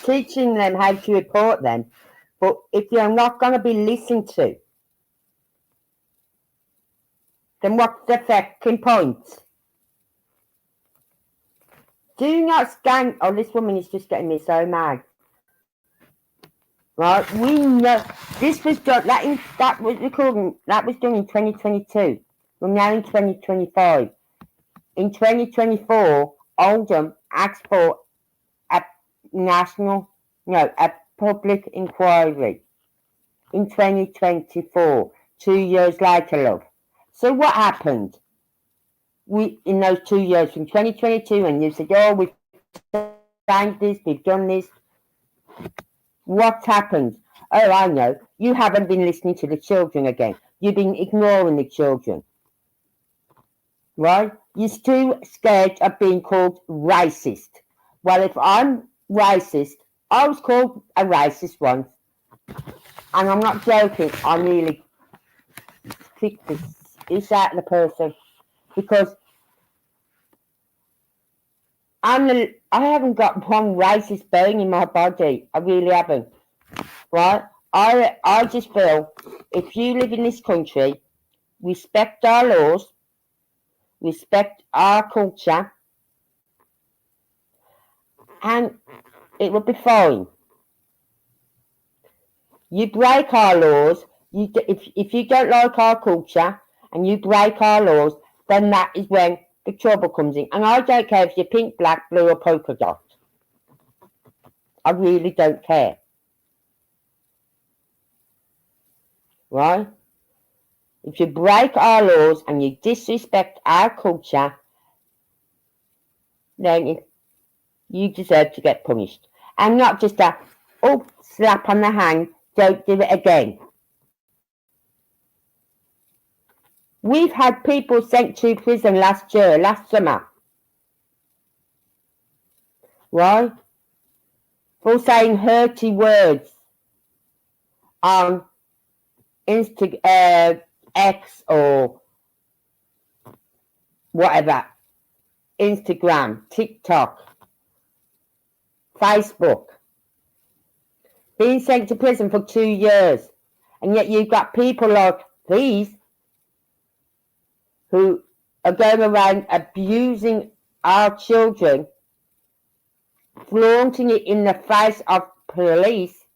A: teaching them how to report them, but if you're not going to be listened to, then what's the fucking point? Do not stand. Oh, this woman is just getting me so mad. Right, we know this was done. That was recording. That was done in 2022. We're now in 2025. In 2024, Oldham asked for a public inquiry. In 2024, 2 years later, love. So what happened? In those 2 years from 2022, and you said, "Oh, we've done this, we've done this." What happened? Oh, I know. You haven't been listening to the children again. You've been ignoring the children. Right? You're too scared of being called racist. Well, if I'm racist, I was called a racist once. And I'm not joking. I really kicked this out of the person. Because I haven't got one racist bone in my body. I really haven't. Right? I just feel if you live in this country, respect our laws, respect our culture, and it will be fine. You break our laws, if you don't like our culture and you break our laws, then that is when the trouble comes in. And I don't care if you're pink, black, blue or polka dot. I really don't care. Right? If you break our laws and you disrespect our culture, then you deserve to get punished. And not just a, slap on the hand, don't do it again. We've had people sent to prison last summer. Right? For saying hurty words on X or whatever, Instagram, TikTok, Facebook, being sent to prison for 2 years, and yet you've got people like these who are going around abusing our children, flaunting it in the face of police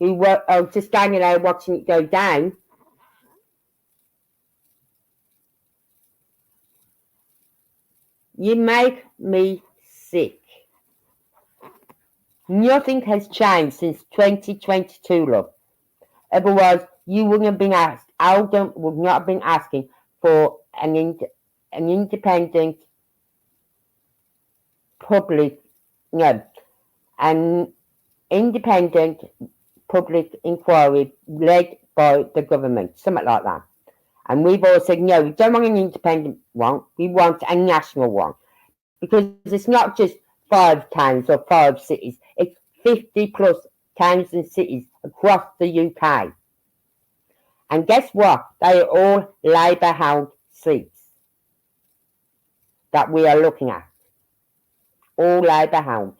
A: who were just standing there watching it go down. You make me sick. Nothing has changed since 2022, love. Otherwise, you wouldn't have been asked. Oldham would not have been asking for an independent public, no, an independent public inquiry led by the government, something like that. And we've all said, no, we don't want an independent one, we want a national one. Because it's not just 5 towns or 5 cities, it's 50 plus towns and cities across the UK. And guess what? They are all Labour-held seats that we are looking at. All Labour-held.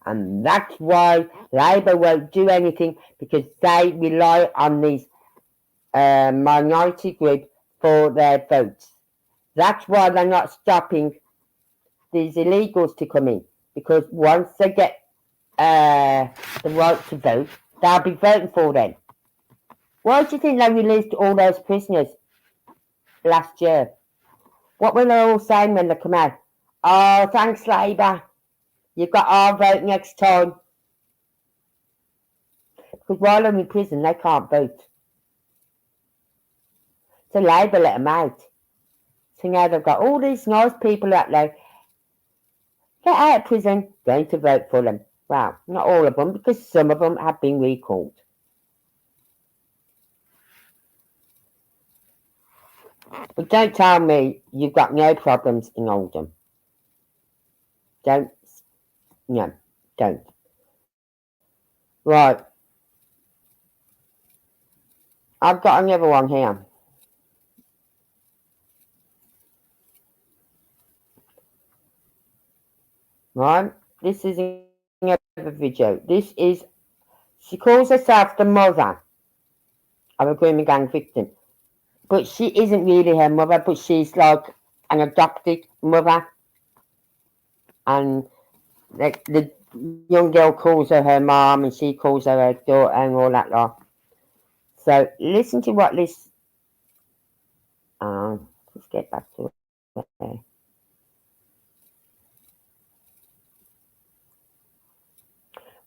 A: And that's why Labour won't do anything, because they rely on these minority groups for their votes. That's why they're not stopping these illegals to come in, because once they get the right to vote, they'll be voting for them. Why do you think they released all those prisoners last year? What were they all saying when they come out? Oh, thanks, Labour. You've got our vote next time. Because while they're in prison, they can't vote. So Labour let them out. So now they've got all these nice people out there, get out of prison, going to vote for them. Well, not all of them, because some of them have been recalled. But don't tell me you've got no problems in Oldham. Don't. No, don't. Right. I've got another one here. Right. This is another video. This is, she calls herself the mother of a grooming gang victim. But she isn't really her mother, but she's like an adopted mother. And the young girl calls her mom, and she calls her daughter and all that lot. So listen to what this... let's get back to it.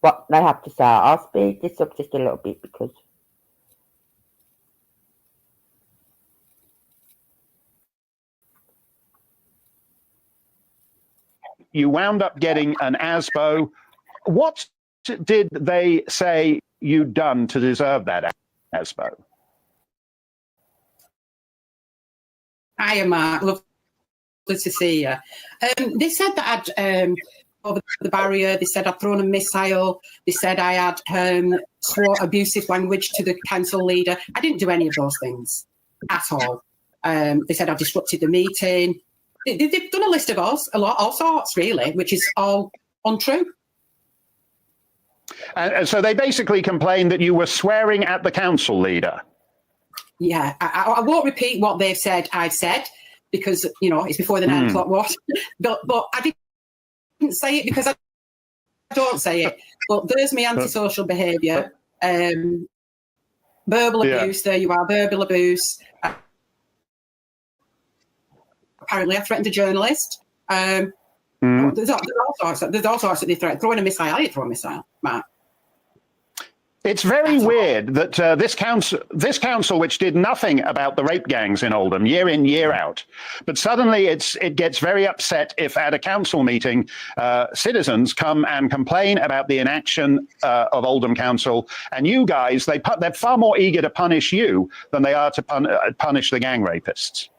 A: What they have to say. I'll speed this up just a little bit because...
F: You wound up getting an ASBO. What did they say you'd done to deserve that ASBO?
G: Hiya, Mark. Lovely to see you. They said that I'd over the barrier. They said I'd thrown a missile. They said I had swore abusive language to the council leader. I didn't do any of those things at all. They said I disrupted the meeting. They've done a list of all sorts, really, which is all untrue.
F: And so they basically complained that you were swearing at the council leader.
G: Yeah, I won't repeat what they've said, I've said, because, you know, it's before the 9 o'clock watch. But I didn't say it because I don't say it. But there's my antisocial behaviour. Verbal abuse, there you are, verbal abuse. Apparently, I threatened a journalist. There's all sorts that they threaten. Throwing a missile, I didn't throw a missile, Mark.
F: It's very weird that this council, which did nothing about the rape gangs in Oldham year in, year out, but suddenly it gets very upset if at a council meeting citizens come and complain about the inaction of Oldham Council, and you guys, they're far more eager to punish you than they are to punish the gang rapists.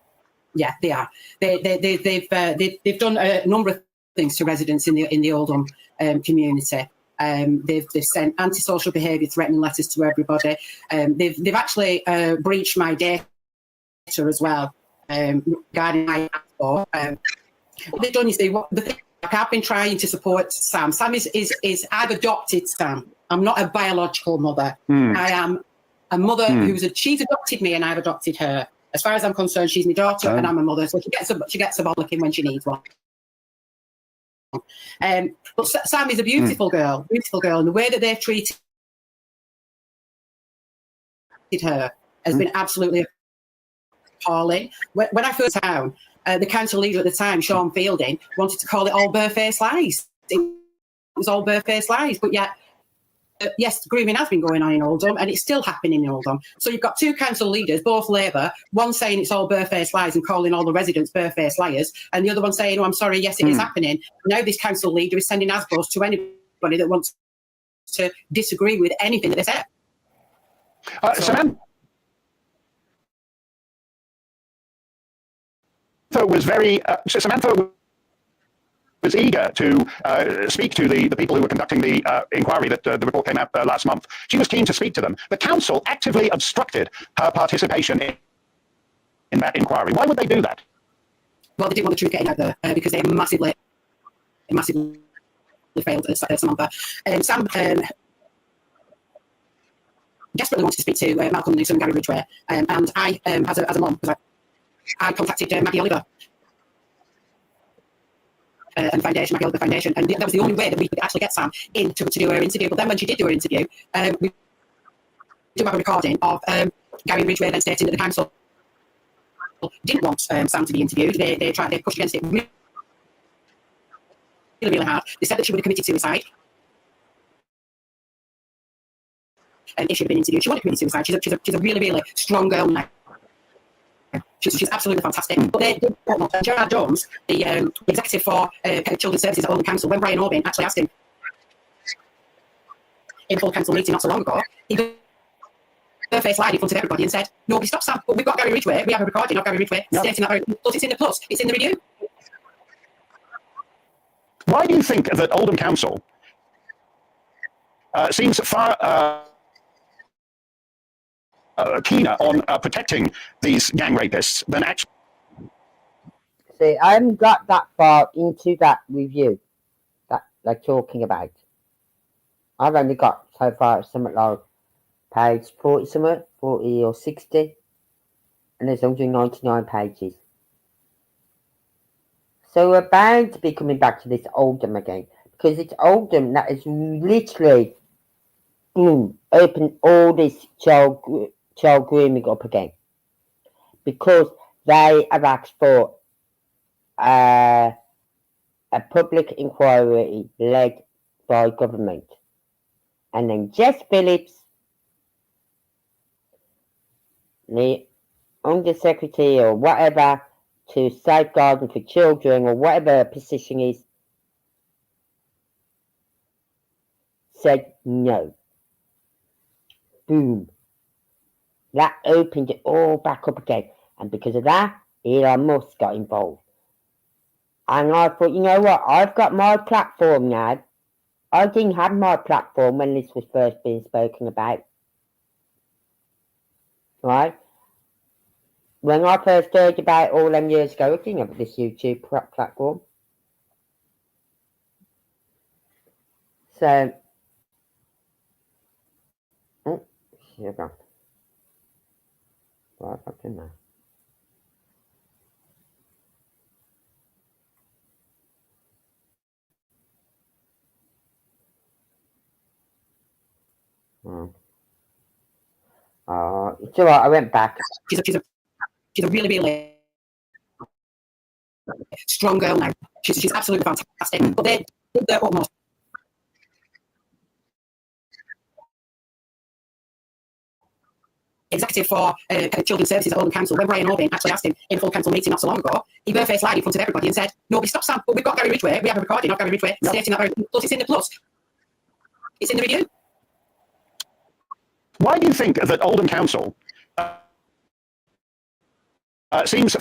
G: Yeah, they are. They've done a number of things to residents in the Oldham community. They've sent antisocial behaviour threatening letters to everybody. They've actually breached my data as well regarding my what they've done, you see, I've been trying to support Sam. Sam is I've adopted Sam. I'm not a biological mother. I am a mother she's adopted me and I've adopted her. As far as I'm concerned, she's my daughter and I'm a mother, so she gets a bollocking when she needs one. But Sam is a beautiful girl, and the way that they've treated her has been absolutely appalling. When I first town, the council leader at the time, Sean Fielding, wanted to call it all barefaced lies. It was all bare-faced lies, but yet, yes, grooming has been going on in Oldham, and it's still happening in Oldham. So you've got two council leaders, both Labour, one saying it's all bare-faced lies and calling all the residents bare-faced liars, and the other one saying, oh, I'm sorry, yes, it is happening. Now this council leader is sending ASBOs to anybody that wants to disagree with anything that they say.
F: Samantha Samantha was eager to speak to the people who were conducting the inquiry that the report came out last month. She was keen to speak to them. The council actively obstructed her participation in that inquiry. Why would they do that?
G: Well, they didn't want the truth getting out there because they massively failed Samantha. Sam desperately wanted to speak to Malcolm Newsom and Gary Ridgway, and I, as a mum, I contacted Maggie Oliver and Foundation, Maggie Oliver Foundation, and that was the only way that we could actually get Sam in to do her interview. But then when she did do her interview, we do have a recording of Gary Ridgway then stating that the council didn't want Sam to be interviewed. They pushed against it really, really hard. They said that she would have committed suicide. And if she'd been interviewed, she wouldn't have committed suicide. She's a really, really strong girl now. She's absolutely fantastic. But they Gerard Jones, the executive for Children's Services at Oldham Council, when Brian Orbin actually asked him in a full council meeting not so long ago, he face lied in front of everybody and said, nobody stops Sam. But we've got Gary Ridgway, we have a recording of Gary Ridgway stating that, plus it's in the plus, it's in the review.
F: Why do you think that Oldham Council seems far keener on protecting these gang rapists than actually?
A: See, I haven't got that far into that review that they're talking about. I've only got so far something like page 40 something, 40 or 60, and there's 199 pages. So we're bound to be coming back to this Oldham again, because it's Oldham that is literally, boom, opened all this child grooming up again, because they have asked for a public inquiry led by government, and then Jess Phillips, the Undersecretary or whatever to safeguarding for children or whatever her position is, said no. Boom. That opened it all back up again. And because of that, Elon Musk got involved. And I thought, you know what? I've got my platform now. I didn't have my platform when this was first being spoken about. Right? When I first heard about it all them years ago, I didn't have this YouTube platform. So, oh, sugar. Right up in there. It's alright, I went back.
G: She's a really, really strong girl now. She's absolutely fantastic. But they did their utmost. Executive for Children's Services at Oldham Council, when Brian Orbin actually asked him in a full council meeting not so long ago, he bare-faced lied in front of everybody and said, nobody stops Sam, but we've got Gary Ridgway, we have a recording of Gary Ridgway stating that, plus it's in the plus. It's in the review.
F: Why do you think that Oldham Council seems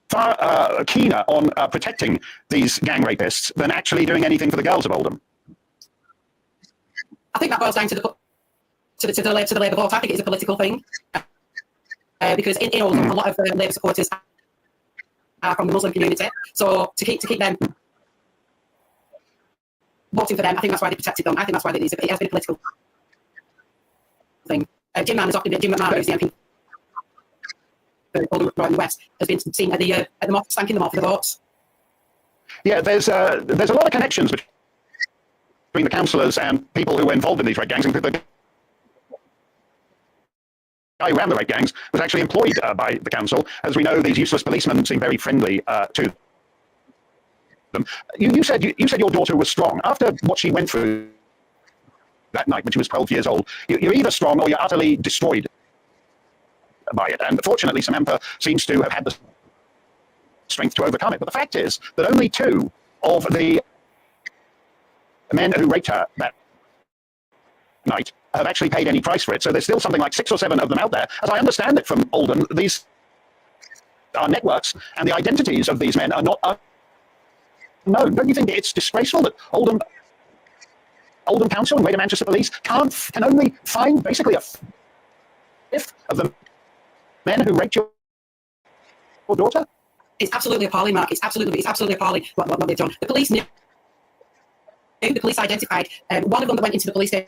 F: far keener on protecting these gang rapists than actually doing anything for the girls of Oldham?
G: I think that boils down to the Labour vote. I think it's a political thing. Because in Oldham, a lot of Labour supporters are from the Muslim community. So to keep them voting for them, I think that's why they protected them. I think that's why it has been a political thing. Jim McMahon, who's the MP for Oldham Royal West, has been seen at the mob, thanking them all for the votes.
F: Yeah, there's a lot of connections between the councillors and people who were involved in these red gangs. And the guy who ran the red gangs was actually employed by the council. As we know, these useless policemen seem very friendly to You said your daughter was strong. After what she went through that night when she was 12 years old, you're either strong or you're utterly destroyed by it. And fortunately, Samantha seems to have had the strength to overcome it. But the fact is that only 2 of the men who raped her that night have actually paid any price for it. So there's still something like 6 or 7 of them out there. As I understand it from Oldham, these are networks, and the identities of these men are not unknown. Don't you think it's disgraceful that Oldham Council and Greater Manchester Police can only find basically a fifth of the men who raped your daughter?
G: It's absolutely appalling, Mark. It's absolutely appalling what they've done. The police knew. The police identified one of them that went into the police station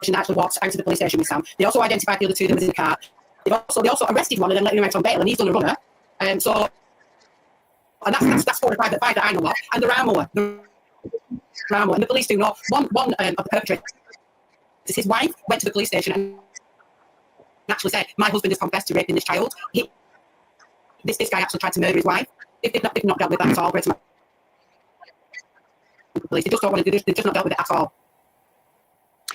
G: and actually walked out to the police station with Sam. They also identified the other 2 that was in the car. They also arrested one and then let him out on bail, and he's done a runner. And that's 4 or 5 that I know of. And there are more. And the police do know. One of the perpetrators, his wife, went to the police station and actually said, "My husband has confessed to raping this child. This guy actually tried to murder his wife." They've not dealt with that at all. Police, they just don't want to. They've just not dealt with it at all.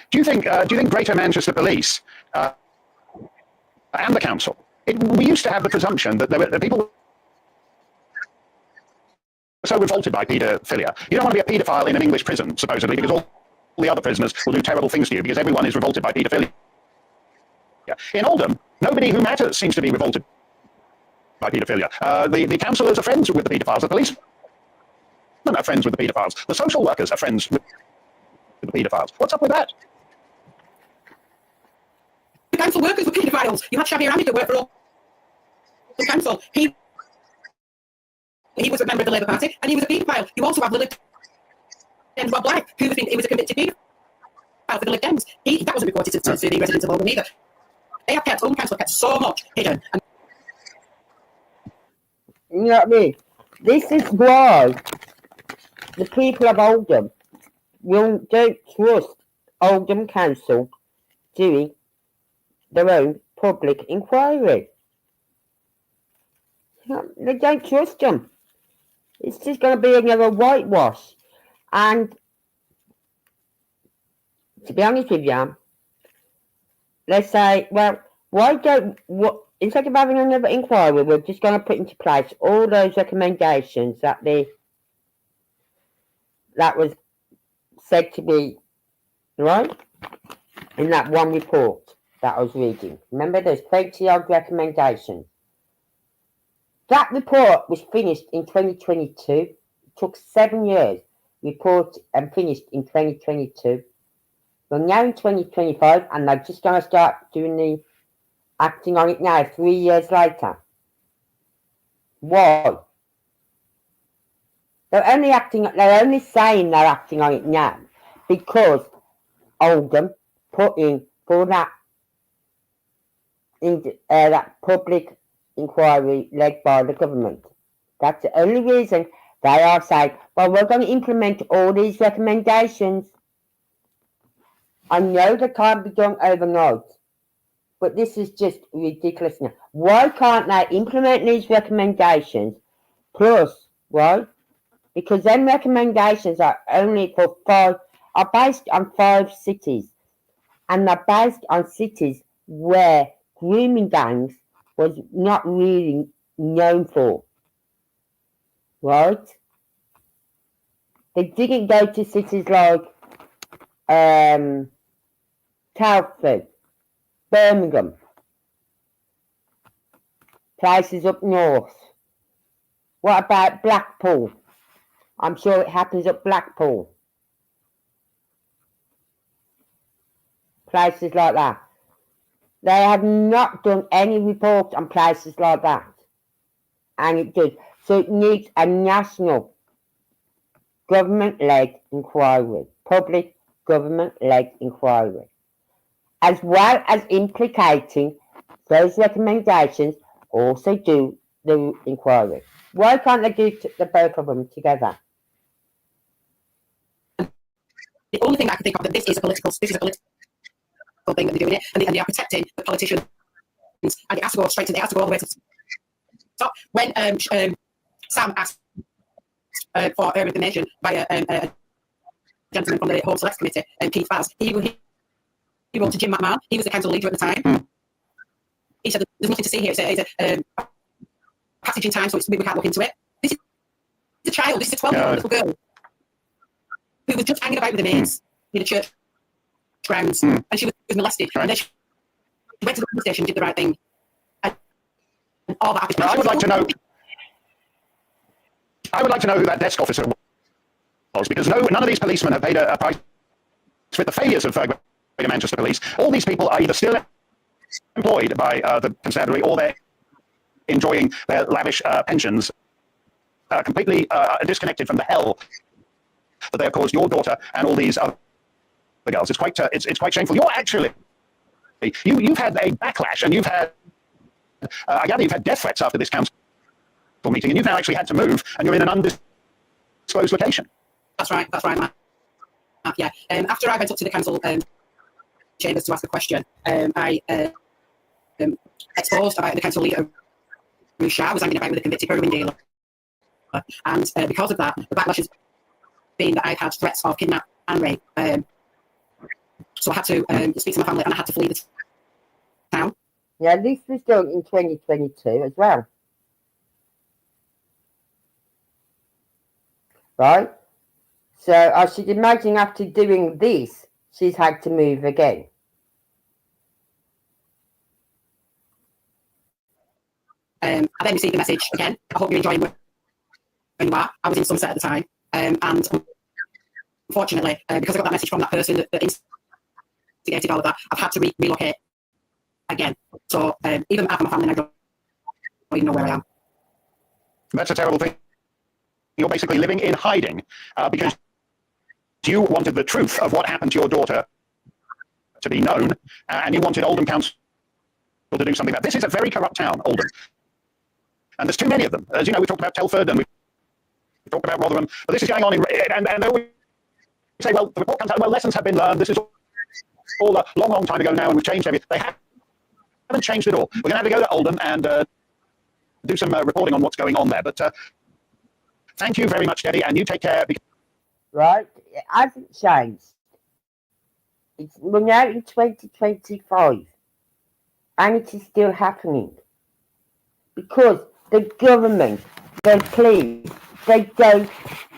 F: Do you think Greater Manchester Police and the council? We used to have the presumption that the people so revolted by paedophilia. You don't want to be a paedophile in an English prison, supposedly, because all the other prisoners will do terrible things to you because everyone is revolted by paedophilia. In Oldham, nobody who matters seems to be revolted by paedophilia. The councillors are friends with the paedophiles. The police are friends with the paedophiles. The social workers are friends with the paedophiles. What's up with that?
G: The council workers were paedophiles. You had Shabir Ahmed that worked for all the council. He was a member of the Labour Party, and he was a paedophile. You also have the Lib Dems, Rob Black, who he was a convicted paedophile for the Lib Dems. That wasn't reported to the residents of Oldham either. Oldham Council kept so much hidden. And
A: you know what I mean? This is why the people of Oldham don't trust Oldham Council doing their own public inquiry. They don't trust them. It's just going to be another whitewash. And to be honest with you, they say, well, instead of having another inquiry, we're just going to put into place all those recommendations that was said to be right in that one report that I was reading. Remember, there's 20-odd recommendations. That report was finished in 2022. It took 7 years. Report and finished in 2022. We're now in 2025, and they're just going to start doing the acting on it now, 3 years later. Why? They're only saying they're acting on it now because Oldham put in for that public inquiry led by the government. That's the only reason they are saying, well, we're going to implement all these recommendations. I know they can't be done overnight, but this is just ridiculous now. Why can't they implement these recommendations plus, right? Because them recommendations are only are based on 5 cities, and they're based on cities where grooming gangs was not really known for, right? They didn't go to cities like Telford, Birmingham, places up north. What about Blackpool? I'm sure it happens at Blackpool. Places like that. They have not done any reports on places like that. And it does. So it needs a national government-led inquiry. Public government-led inquiry. As well as implicating those recommendations, also do the inquiry. Why can't they do the both of them together?
G: the only thing I can think of that this is a political thing that they're doing it, and they are protecting the politicians, and it has to go straight to, it has to go all the way to the top. When Sam asked for area of the nation by a gentleman from the Home Select Committee, Keith Baz. He wrote to Jim McMahon. He was the council leader at the time. He said, there's nothing to see here. It's a passage in time, so we can't look into it. This is a child. This is a 12-year-old little girl who was just hanging about with the mates in a church grounds, and she was molested. Right. And then she went to the police station, did the right thing. And all that happened.
F: Now, I would like to know who that desk officer was, because none of these policemen have paid a price with the failures of Greater Manchester Police. All these people are either still employed by the constabulary, or they're enjoying their lavish pensions, completely disconnected from the hell that they have caused your daughter and all these other girls. It's quite shameful. You've had a backlash, and you've had I gather you've had death threats after this council meeting, and you've now actually had to move, and you're in an undisclosed location.
G: That's right, Matt. Yeah. After I went up to the council chambers to ask a question, I exposed about the council leader who Shah was hanging about with a convicted heroin dealer. And because of that, the backlash has been that I've had threats of kidnap and rape. So I had to speak to my family, and I had to flee the town.
A: Yeah, this was done in 2022 as well. Right? So I should imagine after doing this, she's had to move again.
G: I then received a message again. I hope you're enjoying where you are. I was in Somerset at the time. And unfortunately, because I got that message from that person that instigated all of that, I've had to relocate again. So even after my family, I don't even know where I am.
F: That's a terrible thing. You're basically living in hiding because you wanted the truth of what happened to your daughter to be known, and you wanted Oldham Council to do something about it. This is a very corrupt town, Oldham. And there's too many of them. As you know, we talked about Telford, and we talked about Rotherham, but this is going on and they always say, well, the report comes out, well, lessons have been learned. This is all a long, long time ago now, and we've changed everything. They haven't changed it all. We're going to have to go to Oldham and do some reporting on what's going on there. But thank you very much, Debbie, and you take care.
A: Right? It hasn't changed. We're now in 2025, and it is still happening. Because the government, they don't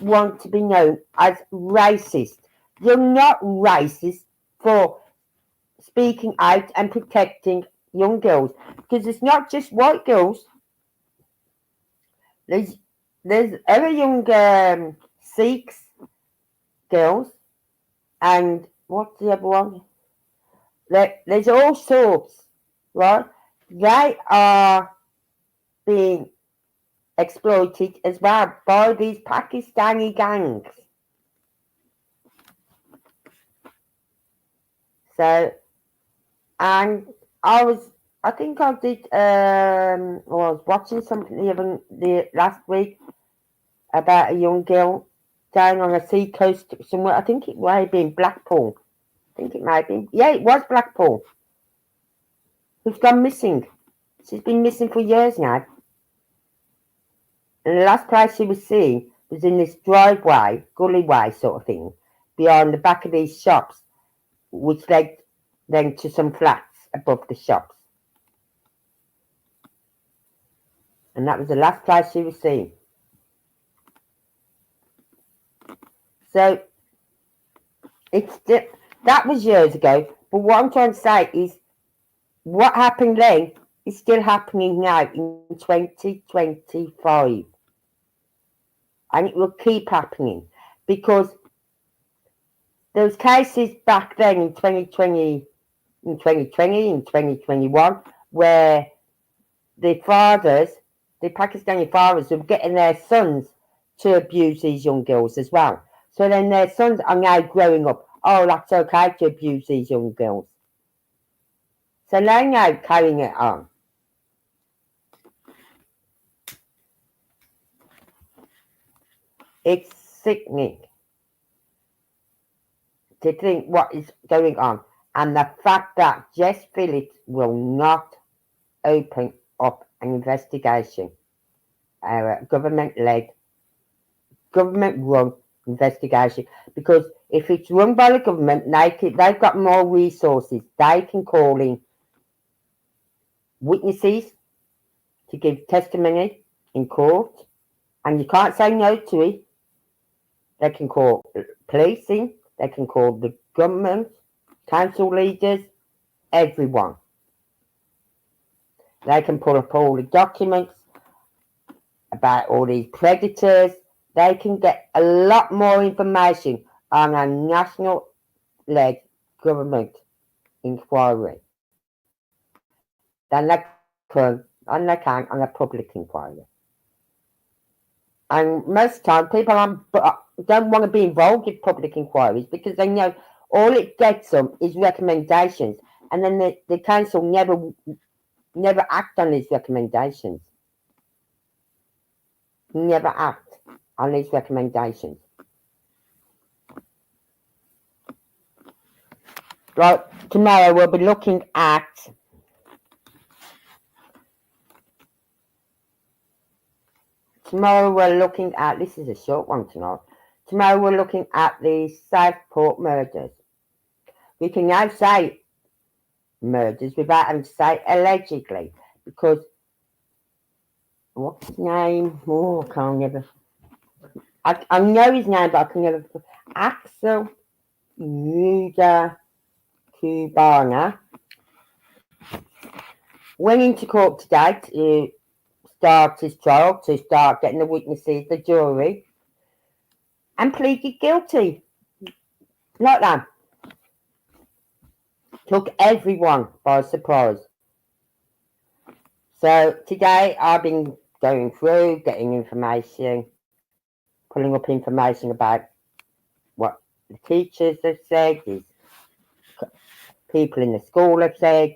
A: want to be known as racist. You're not racist for speaking out and protecting young girls, because it's not just white girls. There's other young Sikhs girls, and what's the other one? There's all sorts, right? They are being exploited as well by these Pakistani gangs. So, and I was watching something the last week about a young girl down on a sea coast somewhere. I think it may have been Blackpool. Yeah, it was Blackpool. Who's gone missing. She's been missing for years now. And the last place she was seen was in this driveway, gullyway sort of thing, behind the back of these shops, which led then to some flats above the shops. And that was the last place she was seen. So, that was years ago. But what I'm trying to say is, what happened then is still happening now in 2025. And it will keep happening, because those cases back then in 2020, in 2021, where the Pakistani fathers were getting their sons to abuse these young girls as well. So then their sons are now growing up. Oh, that's okay to abuse these young girls. So they're now carrying it on. It's sickening to think what is going on, and the fact that Jess Phillips will not open up an investigation, government-led government-run investigation, because if it's run by the government, they've got more resources. They can call in witnesses to give testimony in court, and you can't say no to it. They can call police in, they can call the government, council leaders, everyone. They can pull up all the documents about all these predators. They can get a lot more information on a national-led government inquiry than they can on a public inquiry. And most of the time, people don't want to be involved in public inquiries because they know all it gets them is recommendations, and then the council never act on these recommendations. Never act on these recommendations. Like tomorrow, we'll be looking at this is a short one tonight. Tomorrow we're looking at the Southport murders. We can now say murders without having to say allegedly, because what's his name? Oh, I can't never. I know his name, but I can never. Axel Ruda Cubana went into court today to start his trial, to start getting the witnesses, the jury, and pleaded guilty. Like that. Took everyone by surprise. So today I've been going through, getting information, pulling up information about what the teachers have said, these people in the school have said,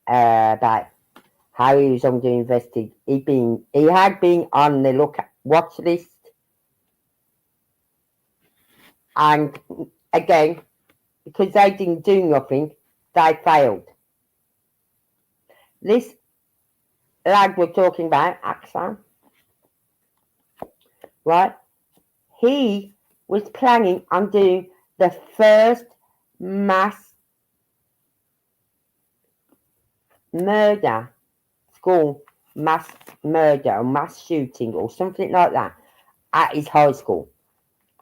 A: about how he was under investigation. He had been on the watch list, and again, because they didn't do nothing, they failed. This lad we're talking about, Axel, right? He was planning on doing the first mass murder, school mass murder or mass shooting or something like that at his high school.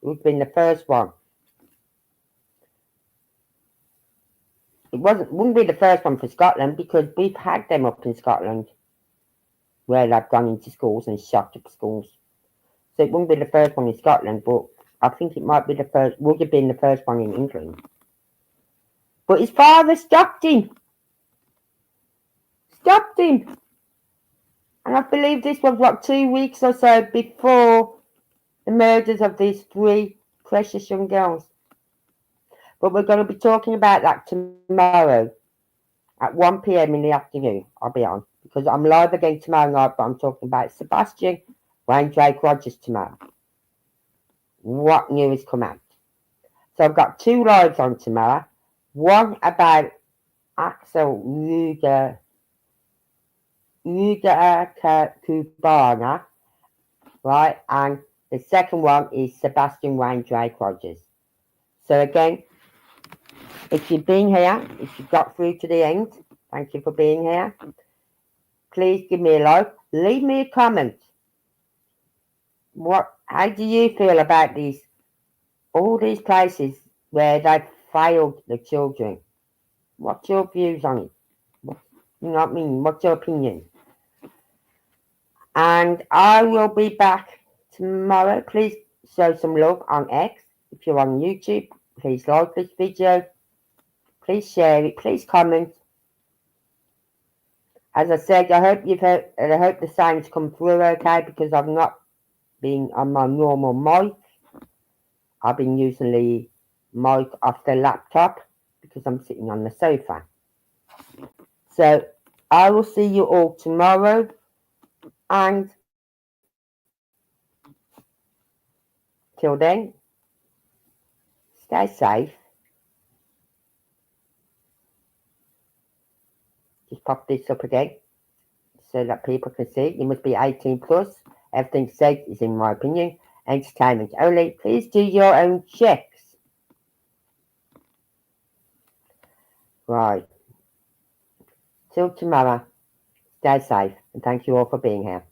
A: It would have been the first one. It wouldn't be the first one for Scotland, because we've had them up in Scotland where they've gone into schools and shot up schools. So it wouldn't be the first one in Scotland, but I think it might be would have been the first one in England. But his father stopped him. And I believe this was 2 weeks or so before the murders of these 3 precious young girls. But we're going to be talking about that tomorrow at 1 p.m. in the afternoon. I'll be on, because I'm live again tomorrow night, but I'm talking about Sebastian Wayne Drake Rogers tomorrow. What news come out? So I've got 2 lives on tomorrow. One about Axel Ruda Cubana, right? And the second one is Sebastian Wayne Drake Rogers. So again, if you've been here, if you got through to the end, thank you for being here. Please give me a like. Leave me a comment. How do you feel about all these places where they've failed the children? What's your views on it? You know what I mean? What's your opinion? And I will be back tomorrow. Please show some love on X. If you're on YouTube, please like this video. Please share it. Please comment. As I said, I hope you've heard, and I hope the sounds come through okay, because I've not been on my normal mic. I've been using the mic off the laptop because I'm sitting on the sofa. So I will see you all tomorrow, and till then, stay safe. Just pop this up again so that people can see. You must be 18 plus. Everything said is in my opinion. entertainment only. Please do your own checks. Right. Till tomorrow, stay safe and thank you all for being here.